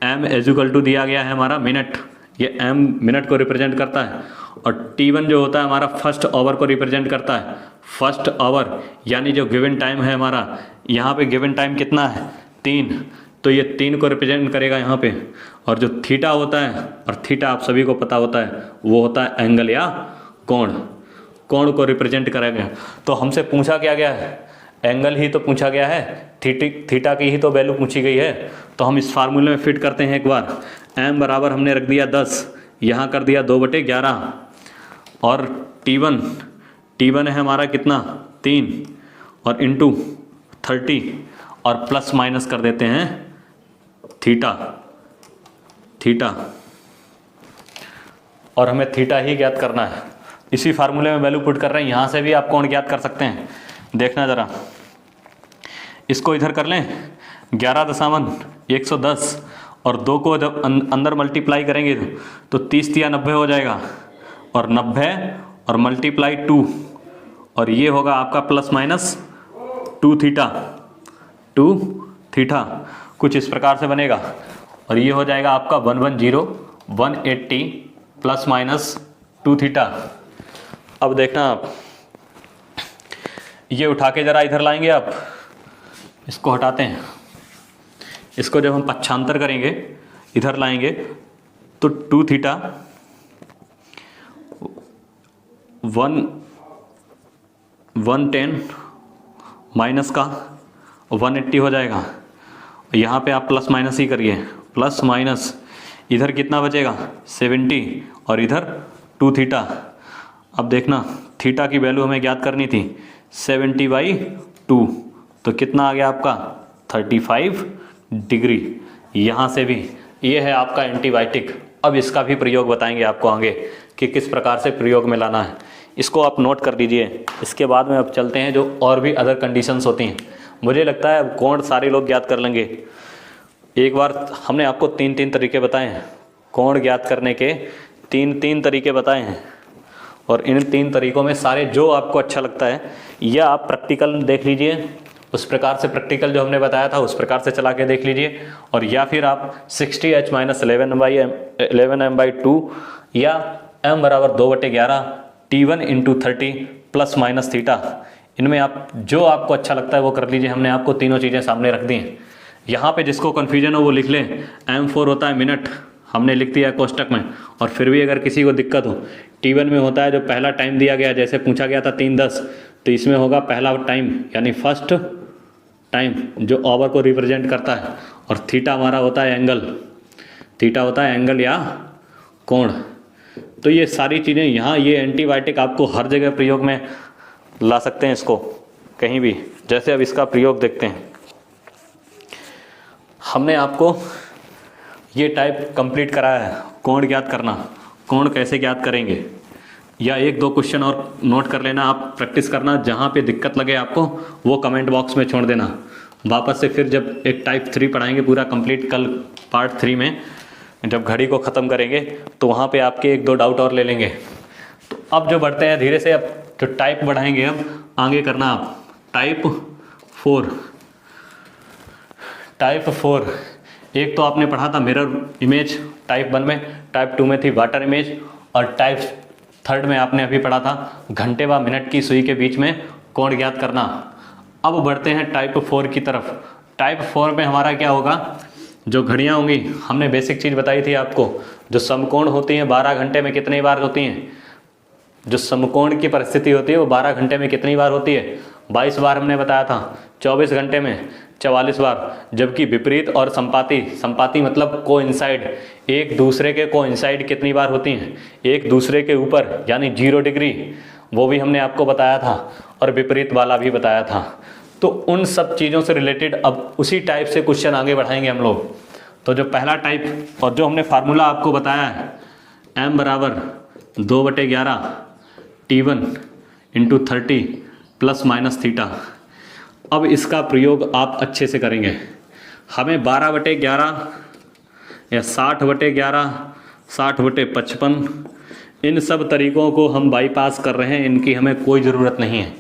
m = दिया गया है हमारा मिनट, ये m मिनट को रिप्रेजेंट करता है। और T1 जो होता है हमारा फर्स्ट आवर को रिप्रेजेंट करता है। फर्स्ट आवर यानी जो गिवन टाइम है हमारा, यहाँ पे गिवन टाइम कितना है 3, तो ये 3 को रिप्रेजेंट करेगा यहाँ पे। और जो थीटा होता है, और थीटा आप सभी को पता होता है, वो होता है एंगल या कोण, कोण को रिप्रेजेंट करेगा। तो हमसे पूछा क्या गया है, एंगल ही तो पूछा गया है, थीटा की ही तो वैल्यू पूछी गई है। तो हम इस फार्मूले में फिट करते हैं एक बार। m बराबर हमने रख दिया 10, यहाँ कर दिया 2/11, और T1 है हमारा कितना 3, और इंटू 30, और प्लस माइनस कर देते हैं थीटा, और हमें थीटा ही ज्ञात करना है। इसी फार्मूले में वैल्यू पुट कर रहे हैं। यहाँ से भी आप कोण ज्ञात कर सकते हैं। देखना ज़रा, इसको इधर कर लें 11.110, और 2 को जब अंदर मल्टीप्लाई करेंगे तो 30 या 90 हो जाएगा, और 90 और मल्टीप्लाई 2, और ये होगा आपका प्लस माइनस 2 थीटा, कुछ इस प्रकार से बनेगा। और ये हो जाएगा आपका 180 प्लस माइनस 2 थीटा। अब देखना आप, ये उठा के ज़रा इधर लाएंगे आप, इसको हटाते हैं, इसको जब हम पक्षांतर करेंगे, इधर लाएंगे, तो 2 थीटा 110 माइनस का 180 हो जाएगा। यहाँ पे आप प्लस माइनस ही करिए, प्लस माइनस इधर कितना बचेगा 70 और इधर 2 थीटा। अब देखना थीटा की वैल्यू हमें ज्ञात करनी थी 70/2, तो कितना आ गया आपका 35 डिग्री। यहाँ से भी ये है आपका एंटीबायोटिक। अब इसका भी प्रयोग बताएंगे आपको आगे कि किस प्रकार से प्रयोग में लाना है, इसको आप नोट कर लीजिए। इसके बाद में अब चलते हैं जो और भी अदर कंडीशंस होती हैं। मुझे लगता है अब कोण सारे लोग ज्ञात कर लेंगे। एक बार हमने आपको 3 तरीके बताए हैं, कोण ज्ञात करने के 3 तरीके बताए हैं, और इन 3 तरीकों में सारे जो आपको अच्छा लगता है या आप प्रैक्टिकल देख लीजिए, उस प्रकार से प्रैक्टिकल जो हमने बताया था उस प्रकार से चला के देख लीजिए, और या फिर आप 60h - 11m/2 या m = 2/11 T1 × 30 plus minus theta, इनमें आप जो आपको अच्छा लगता है वो कर लीजिए। हमने आपको तीनों चीज़ें सामने रख दी हैं। यहाँ पे जिसको कन्फ्यूजन हो वो लिख लें, m4 होता है मिनट, हमने लिख दिया कोष्टक में। और फिर भी अगर किसी को दिक्कत हो, T1 में होता है जो पहला टाइम दिया गया, जैसे पूछा गया था 3:10, तो इसमें होगा पहला टाइम यानी फर्स्ट टाइम जो आवर को रिप्रेजेंट करता है, और थीटा हमारा होता है एंगल, थीटा होता है एंगल या कोण। तो ये सारी चीज़ें यहाँ, ये एंटीबायोटिक आपको हर जगह प्रयोग में ला सकते हैं इसको कहीं भी। जैसे अब इसका प्रयोग देखते हैं। हमने आपको ये टाइप कंप्लीट कराया है, कोण ज्ञात करना। कोण कैसे ज्ञात करेंगे, या 1-2 क्वेश्चन और नोट कर लेना, आप प्रैक्टिस करना। जहाँ पे दिक्कत लगे आपको वो कमेंट बॉक्स में छोड़ देना। वापस से फिर जब एक टाइप 3 पढ़ाएंगे पूरा कंप्लीट, कल पार्ट 3 में जब घड़ी को ख़त्म करेंगे तो वहाँ पे आपके 1-2 डाउट और ले लेंगे। तो अब जो बढ़ते हैं धीरे से, अब जो टाइप बढ़ाएंगे अब आगे करना आप टाइप 4। टाइप 4 एक तो आपने पढ़ा था मिरर इमेज टाइप 1 में, टाइप 2 में थी वाटर इमेज, और टाइप 3 में आपने अभी पढ़ा था घंटे व मिनट की सुई के बीच में कोण ज्ञात करना। अब बढ़ते हैं टाइप 4 की तरफ। टाइप 4 में हमारा क्या होगा, जो घड़ियाँ होंगी, हमने बेसिक चीज़ बताई थी आपको, जो समकोण होती हैं 12 घंटे में कितनी बार होती हैं, जो समकोण की परिस्थिति होती है वो 12 घंटे में कितनी बार होती है, 22 बार हमने बताया था। 24 घंटे में 44 बार। जबकि विपरीत और संपाती, संपाती मतलब कोइंसाइड, एक दूसरे के कोइंसाइड कितनी बार होती हैं, एक दूसरे के ऊपर यानी 0 डिग्री, वो भी हमने आपको बताया था, और विपरीत वाला भी बताया था। तो उन सब चीज़ों से रिलेटेड अब उसी टाइप से क्वेश्चन आगे बढ़ाएंगे हम लोग। तो जो पहला टाइप, और जो हमने फार्मूला आपको बताया है, m = 2/11 T1 × 30 plus minus theta. अब इसका प्रयोग आप अच्छे से करेंगे। हमें 12/11 या 60/11, 60/55, इन सब तरीक़ों को हम बाईपास कर रहे हैं, इनकी हमें कोई ज़रूरत नहीं है।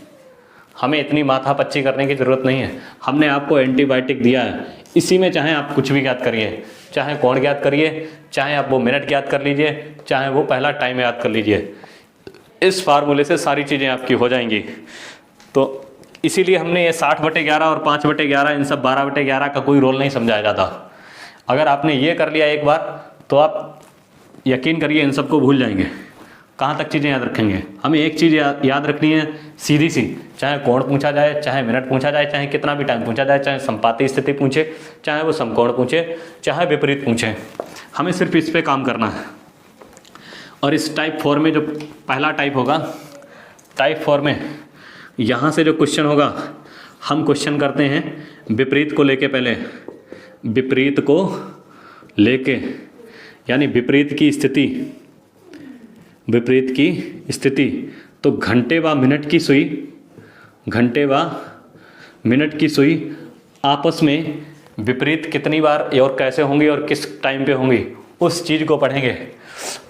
हमें इतनी माथापच्ची करने की ज़रूरत नहीं है। हमने आपको एंटीबायोटिक दिया है, इसी में चाहे आप कुछ भी ज्ञात करिए, चाहे कोण ज्ञात करिए, चाहे आप वो मिनट ज्ञात कर लीजिए, चाहे वो पहला टाइम याद कर लीजिए। इस फार्मूले से सारी चीज़ें आपकी हो जाएंगी। तो इसीलिए हमने ये 60/11 और 5/11, इन सब 12/11 का कोई रोल नहीं समझाया जाता। अगर आपने ये कर लिया एक बार तो आप यकीन करिए इन सबको भूल जाएंगे। कहाँ तक चीज़ें याद रखेंगे? हमें एक चीज़ याद रखनी है सीधी सी, चाहे कोण पूछा जाए, चाहे मिनट पूछा जाए, चाहे कितना भी टाइम पूछा जाए, चाहे संपाती स्थिति पूछे, चाहे वो समकोण पूछे, चाहे विपरीत पूछे, हमें सिर्फ इस पे काम करना है। और इस टाइप 4 में जो पहला टाइप होगा, टाइप 4 में यहाँ से जो क्वेश्चन होगा, हम क्वेश्चन करते हैं विपरीत को लेके। पहले विपरीत को लेके यानी विपरीत की स्थिति, विपरीत की स्थिति। तो घंटे व मिनट की सुई, घंटे व मिनट की सुई आपस में विपरीत कितनी बार और कैसे होंगी और किस टाइम पे होंगी, उस चीज़ को पढ़ेंगे।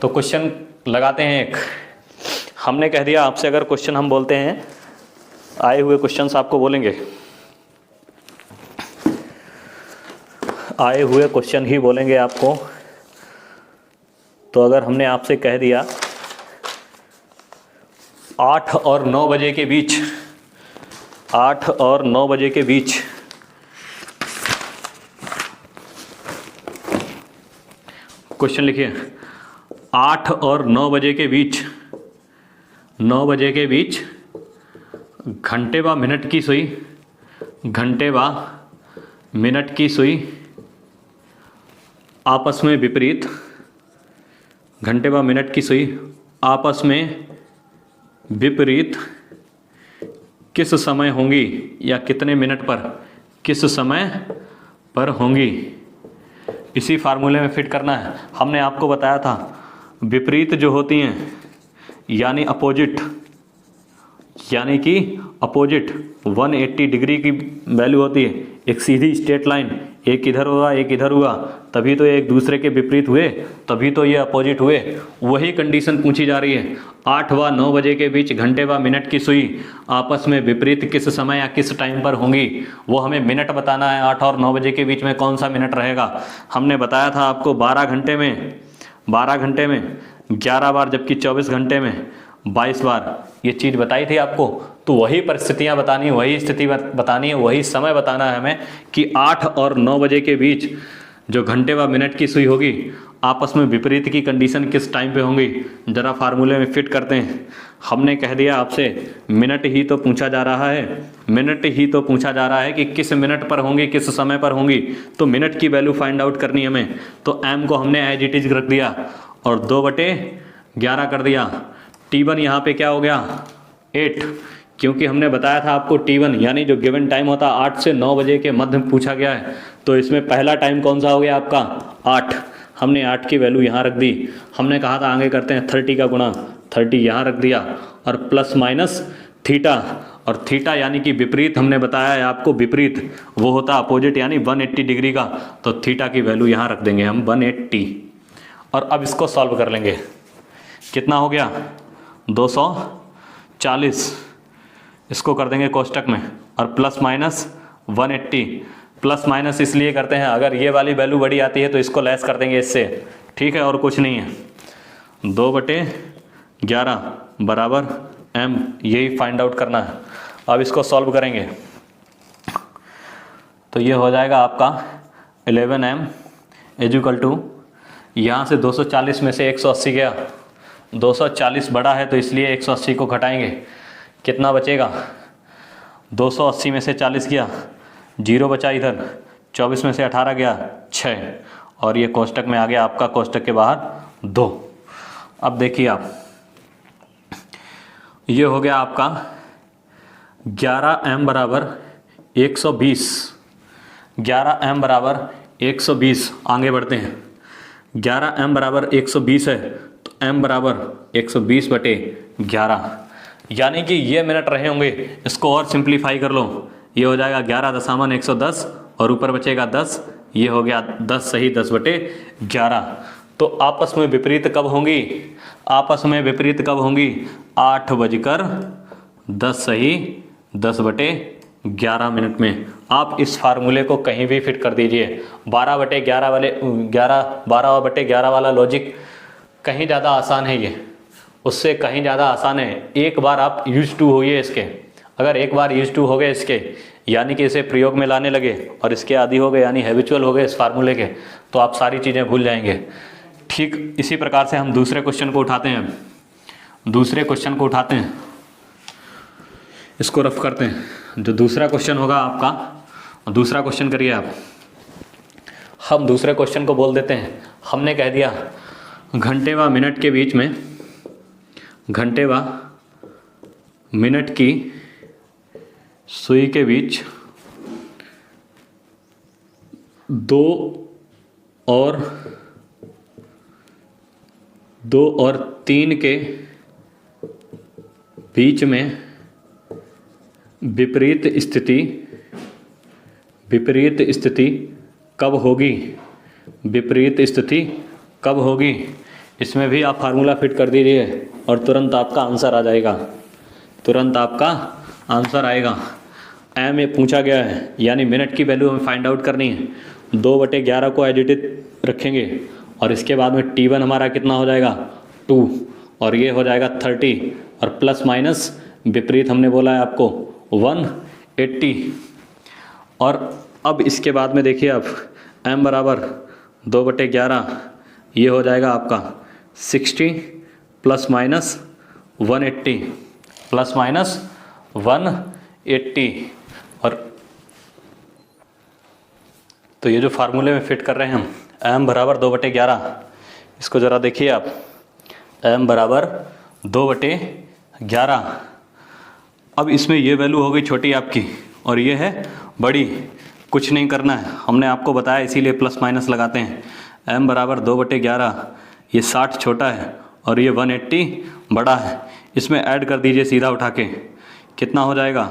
तो क्वेश्चन लगाते हैं एक। हमने कह दिया आपसे, अगर क्वेश्चन हम बोलते हैं, आए हुए क्वेश्चंस आपको बोलेंगे, आए हुए क्वेश्चन ही बोलेंगे आपको। तो अगर हमने आपसे कह दिया 8 और 9 बजे के बीच, 8 और 9 बजे के बीच क्वेश्चन लिखिए, 8 और 9 बजे के बीच, 9 बजे के बीच घंटे व मिनट की सुई, घंटे व मिनट की सुई आपस में विपरीत, घंटे व मिनट की सुई आपस में विपरीत किस समय होंगी, या कितने मिनट पर, किस समय पर होंगी। इसी फार्मूले में फिट करना है। हमने आपको बताया था विपरीत जो होती हैं यानी अपोजिट, यानी कि अपोजिट 180 डिग्री की वैल्यू होती है। एक सीधी स्ट्रेट लाइन, एक इधर हुआ एक इधर हुआ, तभी तो ये एक दूसरे के विपरीत हुए, तभी तो ये अपोजिट हुए। वही कंडीशन पूछी जा रही है। 8 व 9 बजे के बीच घंटे व मिनट की सुई आपस में विपरीत किस समय या किस टाइम पर होंगी, वो हमें मिनट बताना है। 8 और 9 बजे के बीच में कौन सा मिनट रहेगा। हमने बताया था आपको 12 घंटे में 11 बार, जबकि 24 घंटे में 22 बार, ये चीज़ बताई थी आपको। तो वही परिस्थितियां बतानी है, वही स्थिति बतानी है, वही समय बताना है हमें कि 8 और 9 बजे के बीच जो घंटे व मिनट की सुई होगी आपस में विपरीत की कंडीशन किस टाइम पे होंगी। ज़रा फार्मूले में फिट करते हैं। हमने कह दिया आपसे मिनट ही तो पूछा जा रहा है, मिनट ही तो पूछा जा रहा है कि किस मिनट पर होंगी, किस समय पर होंगी। तो मिनट की वैल्यू फाइंड आउट करनी है हमें। तो एम को हमने एज इट इज रख दिया और 2/11 कर दिया। T1 यहाँ पे क्या हो गया 8, क्योंकि हमने बताया था आपको T1 यानी जो गिवन टाइम होता है 8 से 9 बजे के मध्य में पूछा गया है। तो इसमें पहला टाइम कौन सा हो गया आपका 8। हमने 8 की वैल्यू यहाँ रख दी। हमने कहा था आगे करते हैं 30 का गुणा, 30 यहाँ रख दिया और प्लस माइनस थीटा, और थीटा यानी कि विपरीत हमने बताया है आपको, विपरीत वो होता अपोजिट यानी 180 डिग्री का। तो थीटा की वैल्यू यहाँ रख देंगे हम 180। और अब इसको सॉल्व कर लेंगे। कितना हो गया 240, इसको कर देंगे कोष्टक में और प्लस माइनस 180। प्लस माइनस इसलिए करते हैं अगर ये वाली वैल्यू बड़ी आती है तो इसको लेस कर देंगे इससे, ठीक है, और कुछ नहीं है। 2/11 बराबर m, यही फाइंड आउट करना है। अब इसको सॉल्व करेंगे तो ये हो जाएगा आपका 11m इक्वल टू, यहाँ से 240 में से 180 गया, 240 बड़ा है तो इसलिए 180 को घटाएंगे, कितना बचेगा 280 में से 40 गया, 0 बचा इधर, 24 में से 18 गया 6, और ये कोष्टक में आ गया आपका, कोष्टक के बाहर 2। अब देखिए आप, ये हो गया आपका 11m बराबर 120, 11m बराबर 120। आगे बढ़ते हैं, 11m बराबर 120 है तो m बराबर 120/11, यानी कि ये मिनट रहे होंगे। इसको और सिंप्लीफाई कर लो, ये हो जाएगा 11×110 और ऊपर बचेगा 10, ये हो गया 10 सही 10/11। तो आपस में विपरीत कब होंगी, आपस में विपरीत कब होंगी 8:10 सही 10/11 मिनट में। आप इस फार्मूले को कहीं भी फिट कर दीजिए। 12/11 वाला लॉजिक कहीं ज़्यादा आसान है, ये उससे कहीं ज़्यादा आसान है। एक बार आप यूज टू होइए इसके, अगर एक बार यूज टू हो गए इसके, यानी कि इसे प्रयोग में लाने लगे और इसके आदी हो गए यानी हैबिचुअल हो गए इस फार्मूले के, तो आप सारी चीज़ें भूल जाएंगे। ठीक इसी प्रकार से हम दूसरे क्वेश्चन को उठाते हैं। दूसरे क्वेश्चन को उठाते हैं, इसको रफ करते हैं। जो दूसरा क्वेश्चन होगा आपका, दूसरा क्वेश्चन करिए आप। हम दूसरे क्वेश्चन को बोल देते हैं, हमने कह दिया घंटे व मिनट के बीच में, घंटे व मिनट की सुई के बीच 2 और 3 के बीच में विपरीत स्थिति कब होगी, विपरीत स्थिति कब होगी। इसमें भी आप फार्मूला फिट कर दीजिए और तुरंत आपका आंसर आ जाएगा, तुरंत आपका आंसर आएगा। एम ये पूछा गया है यानी मिनट की वैल्यू हमें फाइंड आउट करनी है। 2/11 को एज इट इज रखेंगे और इसके बाद में T1 हमारा कितना हो जाएगा 2, और ये हो जाएगा 30, और प्लस माइनस विपरीत हमने बोला है आपको 180। और अब इसके बाद में देखिए आप m बराबर 2/11 ये हो जाएगा आपका 60 प्लस माइनस 180 प्लस माइनस 180। और तो ये जो फार्मूले में फिट कर रहे हैं हम, m बराबर 2/11, इसको ज़रा देखिए आप, m बराबर 2/11। अब इसमें ये वैल्यू हो गई छोटी आपकी और ये है बड़ी, कुछ नहीं करना है, हमने आपको बताया इसीलिए प्लस माइनस लगाते हैं। m बराबर 2/11, ये 60 छोटा है और ये 180 बड़ा है, इसमें ऐड कर दीजिए सीधा उठा के, कितना हो जाएगा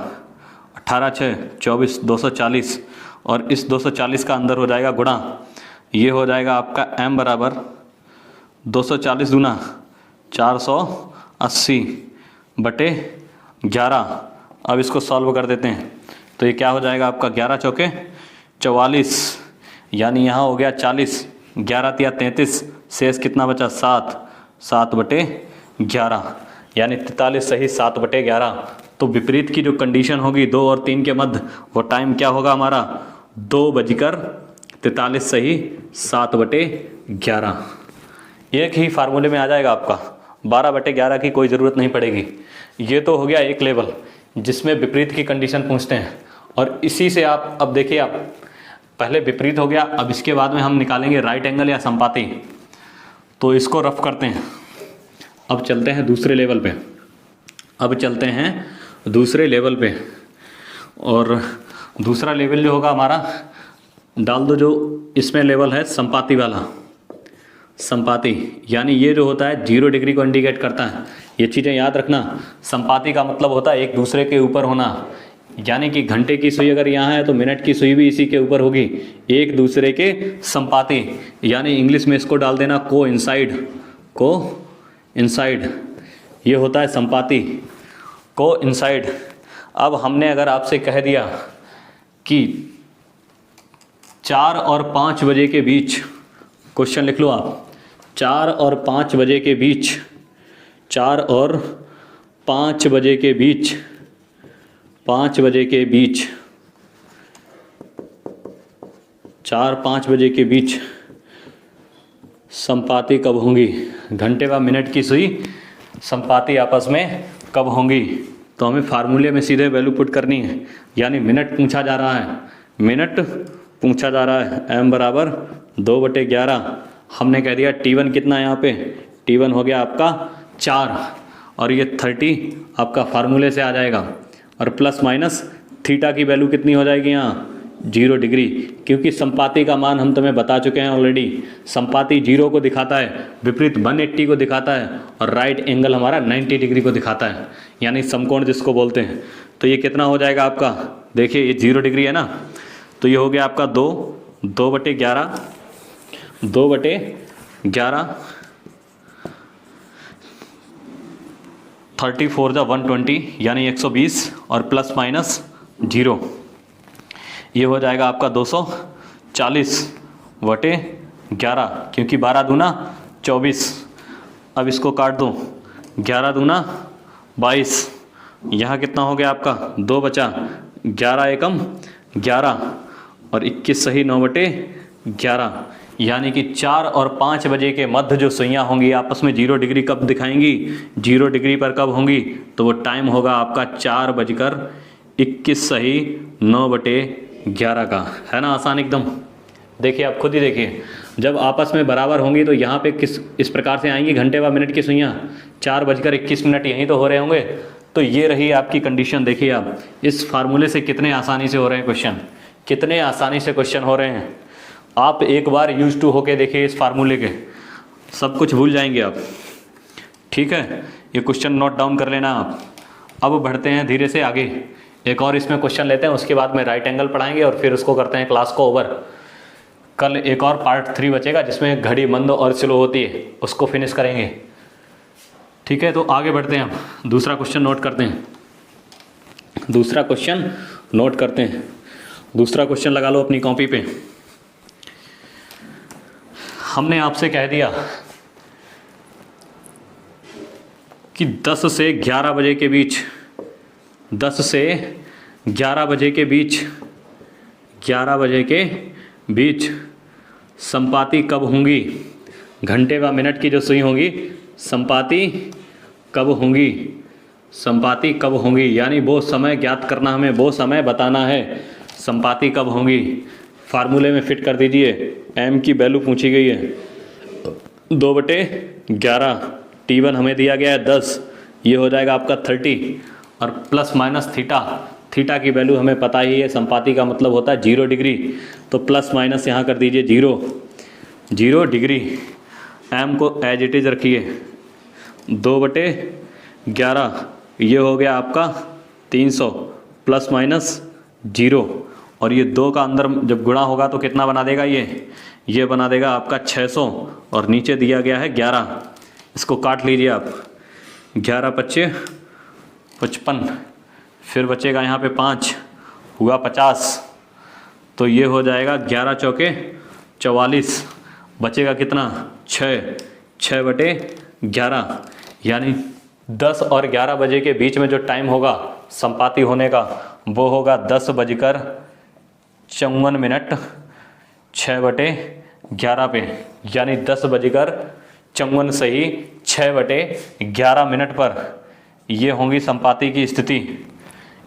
18 6 24 240, और इस 240 का अंदर हो जाएगा गुणा, ये हो जाएगा आपका m बराबर 240 गुना 480/11। अब इसको सॉल्व कर देते हैं तो ये क्या हो जाएगा आपका 11 चौके 44, यानी यहाँ हो गया 40, 11 तिया 33, शेष कितना बचा 7/11, यानी 43 सही 7/11। तो विपरीत की जो कंडीशन होगी 2 और 3 के मध्य, वो टाइम क्या होगा हमारा 2:43 सही 7/11। एक ही फार्मूले में आ जाएगा आपका, 12/11 की कोई ज़रूरत नहीं पड़ेगी। ये तो हो गया एक लेवल जिसमें विपरीत की कंडीशन पूछते हैं, और इसी से आप अब देखिए, आप पहले विपरीत हो गया, अब इसके बाद में हम निकालेंगे राइट एंगल या संपाती। तो इसको रफ करते हैं, अब चलते हैं दूसरे लेवल पे, और दूसरा लेवल जो होगा हमारा, डाल दो जो इसमें लेवल है संपाती वाला, संपाती यानी ये जो होता है 0 डिग्री को इंडिकेट करता है। ये चीज़ें याद रखना, संपाती का मतलब होता है एक दूसरे के ऊपर होना, यानी कि घंटे की सुई अगर यहाँ है तो मिनट की सुई भी इसी के ऊपर होगी, एक दूसरे के संपाती, यानी इंग्लिश में इसको डाल देना को इनसाइड, ये होता है संपाती, को इनसाइड। अब हमने अगर आपसे कह दिया कि 4 और 5 बजे के बीच, क्वेश्चन लिख लो आप, 4 और 5 बजे के बीच, 4 और 5 बजे के बीच, 5 बजे के बीच, 4-5 बजे के बीच संपाती कब होंगी, घंटे व मिनट की सुई संपाती आपस में कब होंगी। तो हमें फार्मूले में सीधे वैल्यू पुट करनी है, यानी मिनट पूछा जा रहा है, m बराबर 2/11। हमने कह दिया T1 कितना है यहाँ पे, T1 हो गया आपका 4, और ये 30 आपका फार्मूले से आ जाएगा, और प्लस माइनस थीटा की वैल्यू कितनी हो जाएगी यहाँ 0 डिग्री, क्योंकि संपाती का मान हम तुम्हें बता चुके हैं ऑलरेडी, संपाती 0 को दिखाता है, विपरीत 180 को दिखाता है, और राइट एंगल हमारा 90 डिग्री को दिखाता है, यानी समकोण जिसको बोलते हैं। तो ये कितना हो जाएगा आपका, देखिए ये 0 डिग्री है ना, तो ये हो गया आपका 2/11, 34 जा 120 यानी 120, और प्लस माइनस 0, ये हो जाएगा आपका 240/11, क्योंकि 12 दूना 24। अब इसको काट दो, 11 दूना 22, यहाँ कितना हो गया आपका 2 बचा, 11 एकम 11, और 21 सही 9/11, यानी कि 4 और 5 बजे के मध्य जो सुइयाँ होंगी आपस में 0 डिग्री कब दिखाएंगी, 0 डिग्री पर कब होंगी, तो वो टाइम होगा आपका 4:21 सही 9/11 का, है ना, आसान एकदम। देखिए आप खुद ही देखिए, जब आपस में बराबर होंगी तो यहाँ पे किस इस प्रकार से आएंगी घंटे व मिनट की सुइयाँ, 4:21 यहीं तो हो रहे होंगे। तो ये रही आपकी कंडीशन। देखिए आप इस फार्मूले से कितने आसानी से हो रहे हैं क्वेश्चन, कितने आसानी से क्वेश्चन हो रहे हैं। आप एक बार यूज टू होके देखिए इस फार्मूले के, सब कुछ भूल जाएंगे आप, ठीक है। ये क्वेश्चन नोट डाउन कर लेना आप। अब बढ़ते हैं धीरे से आगे, एक और इसमें क्वेश्चन लेते हैं, उसके बाद में राइट एंगल पढ़ाएंगे और फिर उसको करते हैं क्लास को ओवर। कल एक और पार्ट 3 बचेगा जिसमें घड़ी मंद और स्लो होती है, उसको फिनिश करेंगे, ठीक है। तो आगे बढ़ते हैं, हम दूसरा क्वेश्चन नोट करते हैं, दूसरा क्वेश्चन लगा लो अपनी कॉपी पे। हमने आपसे कह दिया कि 10 से 11 बजे के बीच, 10 से 11 बजे के बीच, 11 बजे के बीच संपाती कब होंगी, घंटे व मिनट की जो सुई होंगी संपाति कब होंगी, संपाति कब होंगी, यानी वो समय ज्ञात करना, हमें वो समय बताना है संपाति कब होंगी। फार्मूले में फिट कर दीजिए। m की वैल्यू पूछी गई है 2/11, T1 हमें दिया गया है 10, ये हो जाएगा आपका 30, और प्लस माइनस थीटा, थीटा की वैल्यू हमें पता ही है, संपाति का मतलब होता है 0 डिग्री, तो प्लस माइनस यहाँ कर दीजिए 0 डिग्री। m को एज इट इज़ रखिए 2/11, ये हो गया आपका 300 प्लस माइनस 0, और ये 2 का अंदर जब गुणा होगा तो कितना बना देगा, ये बना देगा आपका 600, और नीचे दिया गया है 11, इसको काट लीजिए आप, 11 पच्चे 55, फिर बचेगा यहाँ पे 5 हुआ 50, तो ये हो जाएगा 11 चौके 44, बचेगा कितना 6/11, यानी 10 और 11 बजे के बीच में जो टाइम होगा संपाति होने का वो होगा 10:54, 6/11 पे, यानी 10:54 सही 6/11 पर ये होंगी संपाति की स्थिति।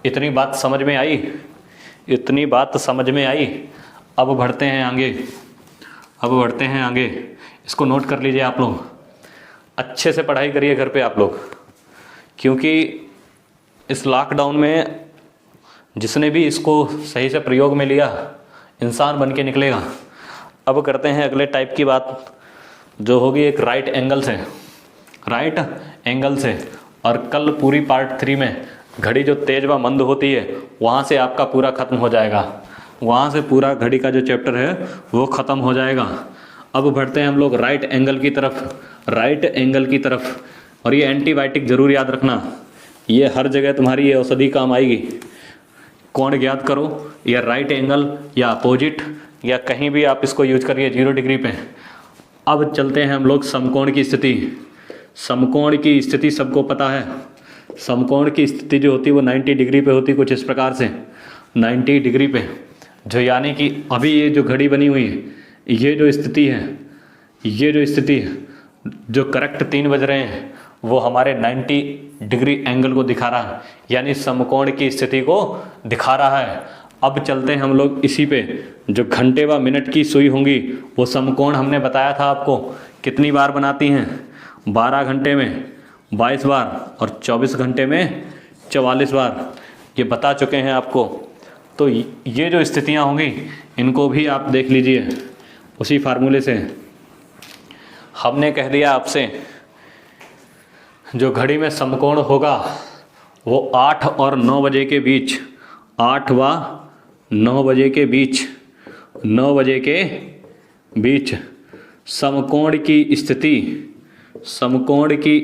इतनी बात समझ में आई, इतनी बात समझ में आई। अब बढ़ते हैं आगे, इसको नोट कर लीजिए आप लोग, अच्छे से पढ़ाई करिए घर पे आप लोग, क्योंकि इस लॉकडाउन में जिसने भी इसको सही से प्रयोग में लिया इंसान बन के निकलेगा। अब करते हैं अगले टाइप की बात, जो होगी एक राइट एंगल से। और कल पूरी पार्ट 3 में घड़ी जो तेज व मंद होती है वहाँ से आपका पूरा ख़त्म हो जाएगा, वहाँ से पूरा घड़ी का जो चैप्टर है वो ख़त्म हो जाएगा। अब बढ़ते हैं हम लोग राइट एंगल की तरफ। और ये एंटीबायोटिक ज़रूर याद रखना, ये हर जगह तुम्हारी ये औषधि काम आएगी। कोण ज्ञात करो, या राइट एंगल या अपोजिट, या कहीं भी आप इसको यूज करिए 0 डिग्री पे। अब चलते हैं हम लोग समकोण की स्थिति। समकोण की स्थिति सबको पता है, समकोण की स्थिति जो होती है वो 90 डिग्री पे होती है, कुछ इस प्रकार से 90 डिग्री पे, जो यानी कि अभी ये जो घड़ी बनी हुई है, ये जो स्थिति है, जो करेक्ट 3 बज रहे हैं वो हमारे 90 डिग्री एंगल को दिखा रहा है, यानी समकोण की स्थिति को दिखा रहा है। अब चलते हैं हम लोग इसी पे, जो घंटे व मिनट की सुई होंगी वो समकोण हमने बताया था आपको कितनी बार बनाती हैं, 12 घंटे में 22 बार और 24 घंटे में 44 बार, ये बता चुके हैं आपको। तो ये जो स्थितियां होंगी इनको भी आप देख लीजिए। उसी फार्मूले से हमने कह दिया आपसे, जो घड़ी में समकोण होगा वो 8 और 9 बजे के बीच, 8 व 9 बजे के बीच, 9 बजे के बीच समकोण की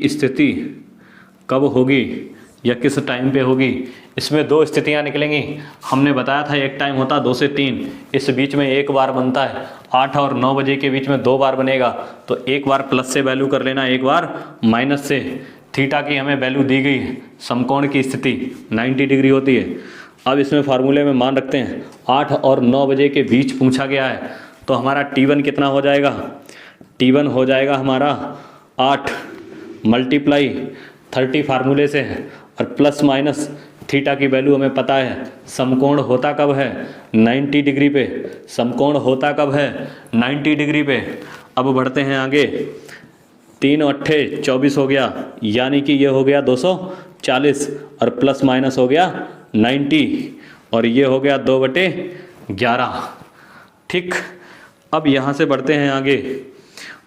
स्थिति कब होगी या किस टाइम पे होगी। इसमें 2 स्थितियां निकलेंगी। हमने बताया था एक टाइम होता 2 से 3, इस बीच में एक बार बनता है। 8 और 9 बजे के बीच में 2 बार बनेगा, तो एक बार प्लस से वैल्यू कर लेना, एक बार माइनस से। थीटा की हमें वैल्यू दी गई है, समकोण की स्थिति 90 डिग्री होती है। अब इसमें फार्मूले में मान रखते हैं 8 और 9 बजे के बीच पूछा गया है, तो हमारा T1 कितना हो जाएगा, T1 हो जाएगा हमारा 8 मल्टीप्लाई 30 फार्मूले से है, और प्लस माइनस थीटा की वैल्यू हमें पता है। समकोण होता कब है, 90 डिग्री पे। समकोण होता कब है, 90 डिग्री पे। अब बढ़ते हैं आगे, 3 और 8 24 हो गया, यानी कि ये हो गया 240, और प्लस माइनस हो गया 90, और ये हो गया 2/11। ठीक, अब यहाँ से बढ़ते हैं आगे।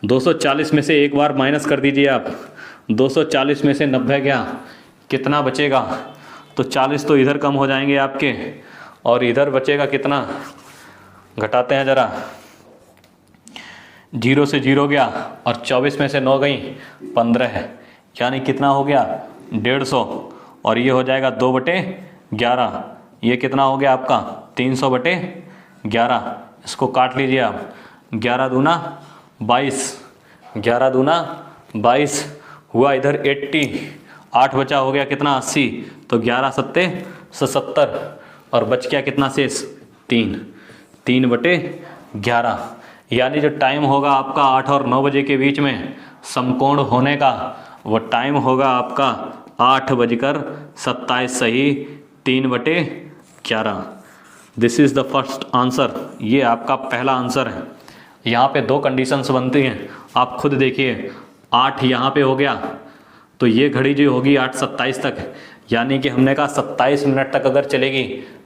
240 में से एक बार माइनस कर दीजिए आप, 240 में से 90 गया, कितना बचेगा, तो 40 तो इधर कम हो जाएंगे आपके, और इधर बचेगा कितना, घटाते हैं ज़रा, 0 से 0 गया, और 24 में से 9 गई 15 है, यानी कितना हो गया 150, और ये हो जाएगा 2/11। ये कितना हो गया आपका 300/11। इसको काट लीजिए आप, 11 दूना 22, 11 दूना 22 हुआ इधर 80, 8 बचा हो गया कितना 80, तो 11 सत्ते 70, और बच गया कितना शेष 3, 3/11। यानी जो टाइम होगा आपका 8 और 9 बजे के बीच में समकोण होने का, वो टाइम होगा आपका 8:27 सही 3/11। This is the first answer. ये आपका पहला आंसर है। यहाँ पे दो कंडीशंस बनती हैं, आप खुद देखिए। 8 यहाँ पे हो गया तो ये घड़ी जो होगी 8:27 तक, यानी कि हमने कहा 27 मिनट तक अगर चलेगी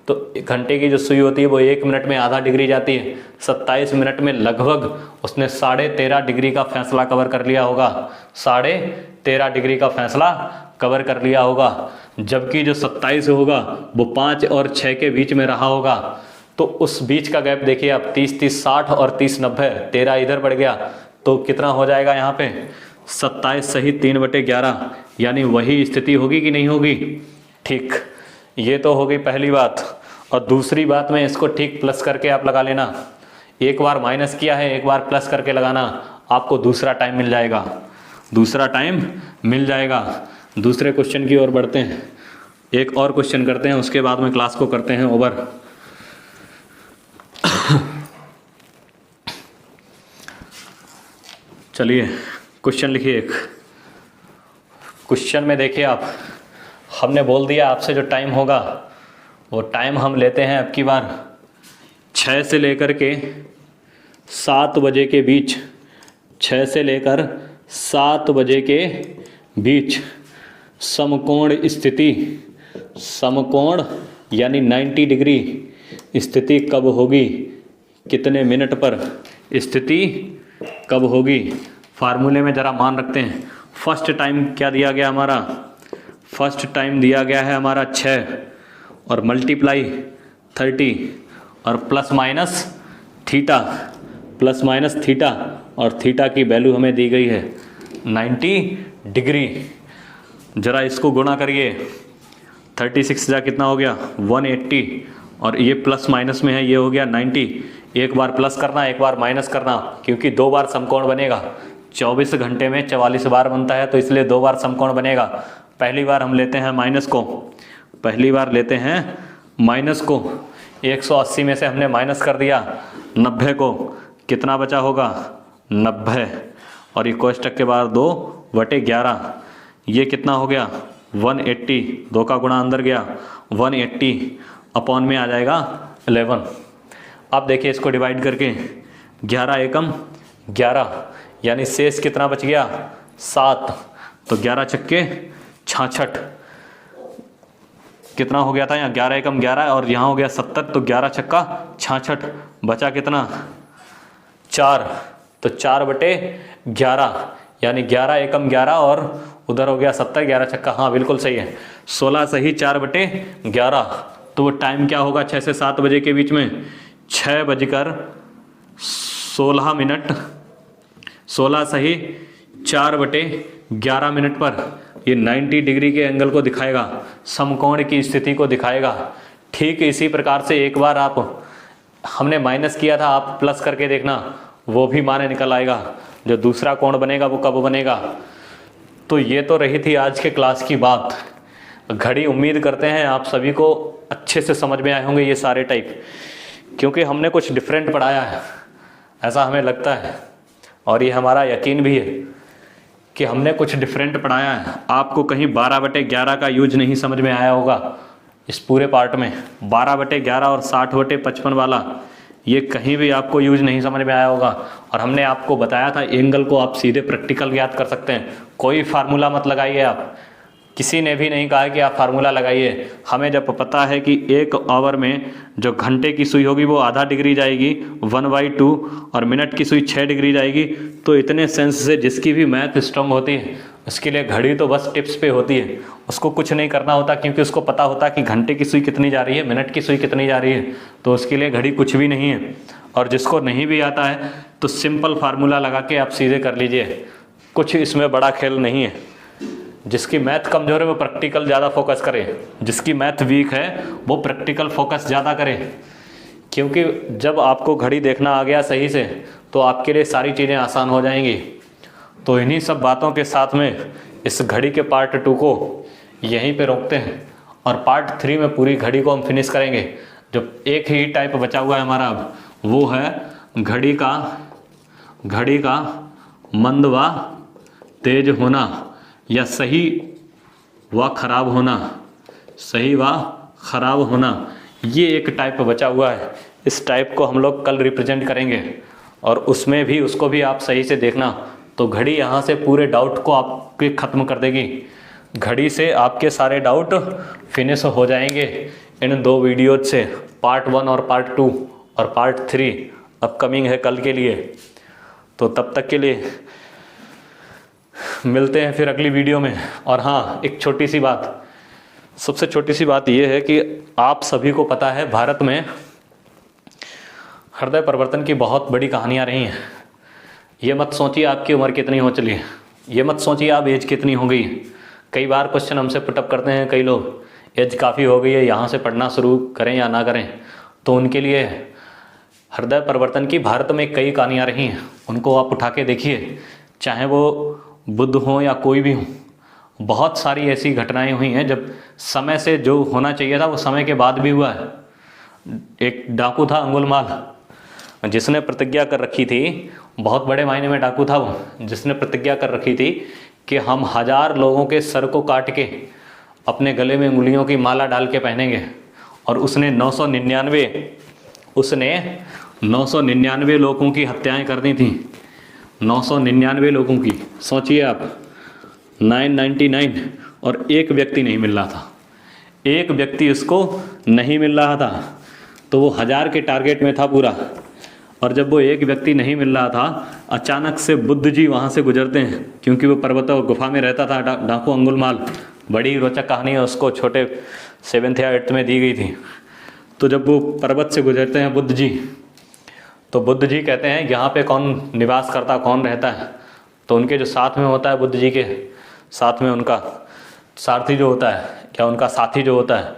तो घंटे की जो सुई होती है वो 1 मिनट में आधा डिग्री जाती है। 27 मिनट में लगभग उसने 13.5 डिग्री का फैसला कवर कर लिया होगा, 13.5 डिग्री का फैसला कवर कर लिया होगा। जबकि जो 27 होगा वो 5 और 6 के बीच में रहा होगा। तो उस बीच का गैप देखिए आप, 30-30 60 और 30-90, 13 इधर बढ़ गया तो कितना हो जाएगा यहाँ पे 27 सही 3/11, यानी वही स्थिति होगी कि नहीं होगी। ठीक, ये तो हो गई पहली बात। और दूसरी बात में इसको ठीक प्लस करके आप लगा लेना। एक बार माइनस किया है, एक बार प्लस करके लगाना, आपको दूसरा टाइम मिल जाएगा, दूसरा टाइम मिल जाएगा। दूसरे क्वेश्चन की ओर बढ़ते हैं, एक और क्वेश्चन करते हैं, उसके बाद में क्लास को करते हैं ओवर। चलिए क्वेश्चन लिखिए एक। क्वेश्चन में देखिए आप, हमने बोल दिया आपसे जो टाइम होगा वो टाइम हम लेते हैं अब की बार 6 से लेकर के 7 बजे के बीच, 6 से लेकर 7 बजे के बीच समकोण स्थिति, समकोण यानी 90 डिग्री स्थिति कब होगी, कितने मिनट पर स्थिति कब होगी। फार्मूले में ज़रा मान रखते हैं। फर्स्ट टाइम क्या दिया गया हमारा, फर्स्ट टाइम दिया गया है हमारा 6 और मल्टीप्लाई 30 और plus minus theta, plus minus theta, और थीटा की वैल्यू हमें दी गई है 90 डिग्री। ज़रा इसको गुणा करिए, 36 जा कितना हो गया 180, और ये प्लस माइनस में है, ये हो गया 90। एक बार प्लस करना, एक बार माइनस करना, क्योंकि 2 बार समकोण बनेगा। 24 घंटे में 44 बार बनता है, तो इसलिए 2 बार समकोण बनेगा। पहली बार हम लेते हैं माइनस को, पहली बार लेते हैं माइनस को। 180 में से हमने माइनस कर दिया 90 को, कितना बचा होगा 90, और ये कोष्टक के बाद 2/11, ये कितना हो गया 180, 2 का गुणा अंदर गया 180 अपॉन में आ जाएगा 11। अब देखिए इसको डिवाइड करके 11 एकम 11, यानी शेष कितना बच गया 7, तो 11 छक्के 66, कितना हो गया था यहाँ 11 एकम 11 और यहाँ हो गया 70, तो 11 छक्का 66, बचा कितना 4, तो 4/11, यानी 11 एकम 11 और उधर हो गया 70, 11 छक्का, हाँ बिल्कुल सही है 16 सही 4/11। तो वो टाइम क्या होगा 6 से 7 बजे के बीच में 6:16, 16 सही 4/11 मिनट पर ये 90 डिग्री के एंगल को दिखाएगा, समकोण की स्थिति को दिखाएगा। ठीक इसी प्रकार से एक बार आप, हमने माइनस किया था, आप प्लस करके देखना, वो भी माने निकल आएगा। जो दूसरा कोण बनेगा वो कब बनेगा। तो ये तो रही थी आज के क्लास की बात। घड़ी उम्मीद करते हैं आप सभी को अच्छे से समझ में आए होंगे ये सारे टाइप, क्योंकि हमने कुछ डिफरेंट पढ़ाया है, ऐसा हमें लगता है, और ये हमारा यकीन भी है कि हमने कुछ डिफरेंट पढ़ाया है। आपको कहीं 12/11 का यूज नहीं समझ में आया होगा इस पूरे पार्ट में। 12/11 और 60/55 वाला ये कहीं भी आपको यूज नहीं समझ में आया होगा। और हमने आपको बताया था एंगल को आप सीधे प्रैक्टिकल याद कर सकते हैं, कोई फार्मूला मत लगाइए आप। किसी ने भी नहीं कहा कि आप फार्मूला लगाइए। हमें जब पता है कि 1 आवर में जो घंटे की सुई होगी वो आधा डिग्री जाएगी 1/2 और मिनट की सुई 6 डिग्री जाएगी, तो इतने सेंस से जिसकी भी मैथ स्ट्रांग होती है उसके लिए घड़ी तो बस टिप्स पे होती है, उसको कुछ नहीं करना होता, क्योंकि उसको पता होता कि घंटे की सुई कितनी जा रही है, मिनट की सुई कितनी जा रही है, तो उसके लिए घड़ी कुछ भी नहीं है। और जिसको नहीं भी आता है तो सिंपल फार्मूला लगा के आप सीधे कर लीजिए, कुछ इसमें बड़ा खेल नहीं है। जिसकी मैथ कमज़ोर है वो प्रैक्टिकल ज़्यादा फोकस करे, जिसकी मैथ वीक है वो प्रैक्टिकल फोकस ज़्यादा करे, क्योंकि जब आपको घड़ी देखना आ गया सही से तो आपके लिए सारी चीज़ें आसान हो जाएंगी। तो इन्हीं सब बातों के साथ में इस घड़ी के पार्ट 2 को यहीं पे रोकते हैं, और पार्ट 3 में पूरी घड़ी को हम फिनिश करेंगे। जो एक ही टाइप बचा हुआ है हमारा अब, वो है घड़ी का घड़ी का मंद व तेज होना या सही व खराब होना, सही व खराब होना, ये एक टाइप बचा हुआ है। इस टाइप को हम लोग कल रिप्रेजेंट करेंगे और उसमें भी उसको भी आप सही से देखना। तो घड़ी यहाँ से पूरे डाउट को आपके ख़त्म कर देगी। घड़ी से आपके सारे डाउट फिनिश हो जाएंगे इन 2 वीडियोज से, पार्ट 1 और पार्ट 2 और पार्ट 3 अपकमिंग है कल के लिए। तो तब तक के लिए मिलते हैं फिर अगली वीडियो में। और हाँ, एक छोटी सी बात, सबसे छोटी सी बात ये है कि आप सभी को पता है भारत में हृदय परिवर्तन की बहुत बड़ी कहानियाँ रही हैं। ये मत सोचिए आपकी उम्र कितनी हो चली है, ये मत सोचिए आप एज कितनी हो गई है। कई बार क्वेश्चन हमसे पुटअप करते हैं कई लोग, एज काफ़ी हो गई है, यहाँ से पढ़ना शुरू करें या ना करें। तो उनके लिए हृदय परिवर्तन की भारत में कई कहानियाँ रही हैं, उनको आप उठा के देखिए, चाहे वो बुद्ध हो या कोई भी हो। बहुत सारी ऐसी घटनाएं हुई हैं जब समय से जो होना चाहिए था वो समय के बाद भी हुआ है। एक डाकू था अंगुलमाल, जिसने प्रतिज्ञा कर रखी थी, बहुत बड़े मायने में डाकू था वो, जिसने प्रतिज्ञा कर रखी थी कि हम 1000 लोगों के सर को काट के अपने गले में उंगलियों की माला डाल के पहनेंगे। और उसने 999 लोगों की हत्याएं कर दी थी। 999 लोगों की, सोचिए आप, 999, और एक व्यक्ति नहीं मिल रहा था, एक व्यक्ति उसको नहीं मिल रहा था। तो वो 1000 के टारगेट में था पूरा। और जब वो एक व्यक्ति नहीं मिल रहा था, अचानक से बुद्ध जी वहाँ से गुजरते हैं, क्योंकि वो पर्वत और गुफा में रहता था डाकू अंगुलमाल। बड़ी रोचक कहानी है, उसको छोटे 7th या 8th में दी गई थी। तो जब वो पर्वत से गुजरते हैं बुद्ध जी, तो बुद्ध जी कहते हैं यहाँ पे कौन निवास करता, कौन रहता है। तो उनके जो साथ में होता है, बुद्ध जी के साथ में उनका सारथी जो होता है या उनका साथी जो होता है,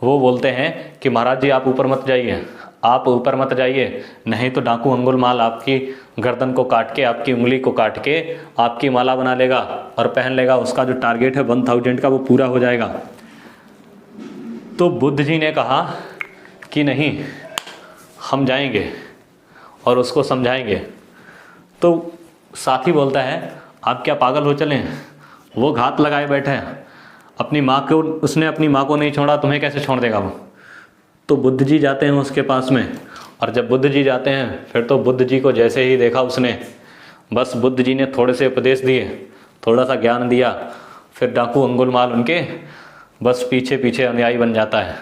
वो बोलते हैं कि महाराज जी आप ऊपर मत जाइए, आप ऊपर मत जाइए, नहीं तो डाकू अंगुलमाल आपकी गर्दन को काट के, आपकी उंगली को काट के आपकी माला बना लेगा और पहन लेगा। उसका जो टारगेट है 1000 का वो पूरा हो जाएगा। तो बुद्ध जी ने कहा कि नहीं, हम जाएंगे और उसको समझाएंगे। तो साथी बोलता है आप क्या पागल हो चले हैं, वो घात लगाए बैठे हैं, अपनी माँ को, उसने अपनी माँ को नहीं छोड़ा, तुम्हें कैसे छोड़ देगा वो। तो बुद्ध जी जाते हैं उसके पास में, और जब बुद्ध जी जाते हैं फिर तो बुद्ध जी को जैसे ही देखा उसने, बस बुद्ध जी ने थोड़े से उपदेश दिए, थोड़ा सा ज्ञान दिया, फिर डाकू अंगुलमाल उनके बस पीछे पीछे अनुयायी बन जाता है।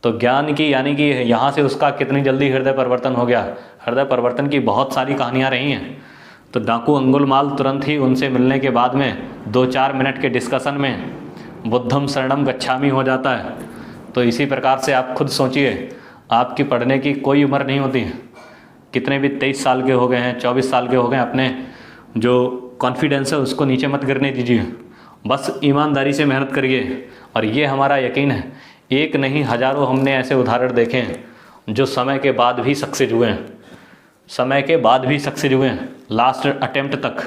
तो ज्ञान की, यानी कि यहाँ से उसका कितनी जल्दी हृदय परिवर्तन हो गया। हृदय परिवर्तन की बहुत सारी कहानियाँ रही हैं। तो डाकू अंगुलमाल तुरंत ही उनसे मिलने के बाद में 2-4 मिनट के डिस्कशन में बुद्धम शरणम गच्छामि हो जाता है। तो इसी प्रकार से आप खुद सोचिए, आपकी पढ़ने की कोई उम्र नहीं होती, कितने भी 23 साल के हो गए हैं, 24 साल के हो गए, अपने जो कॉन्फिडेंस है उसको नीचे मत गिरने दीजिए, बस ईमानदारी से मेहनत करिए। और ये हमारा यकीन है, एक नहीं हज़ारों हमने ऐसे उदाहरण देखे हैं जो समय के बाद भी सक्सेस हुए हैं, समय के बाद भी सक्सेस हुए हैं, लास्ट अटेम्प्ट तक।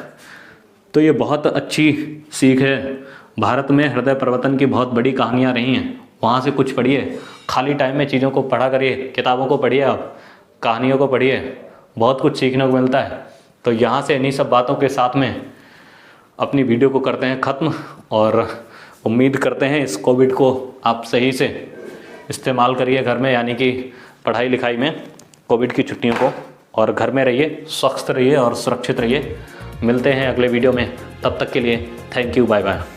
तो ये बहुत अच्छी सीख है। भारत में हृदय परिवर्तन की बहुत बड़ी कहानियाँ रही हैं, वहाँ से कुछ पढ़िए। खाली टाइम में चीज़ों को पढ़ा करिए, किताबों को पढ़िए, आप कहानियों को पढ़िए, बहुत कुछ सीखने को मिलता है। तो यहाँ से इन्हीं सब बातों के साथ में अपनी वीडियो को करते हैं ख़त्म, और उम्मीद करते हैं इस कोविड को आप सही से इस्तेमाल करिए घर में, यानी कि पढ़ाई लिखाई में, कोविड की छुट्टियों को, और घर में रहिए, स्वस्थ रहिए और सुरक्षित रहिए। मिलते हैं अगले वीडियो में, तब तक के लिए थैंक यू, बाय बाय।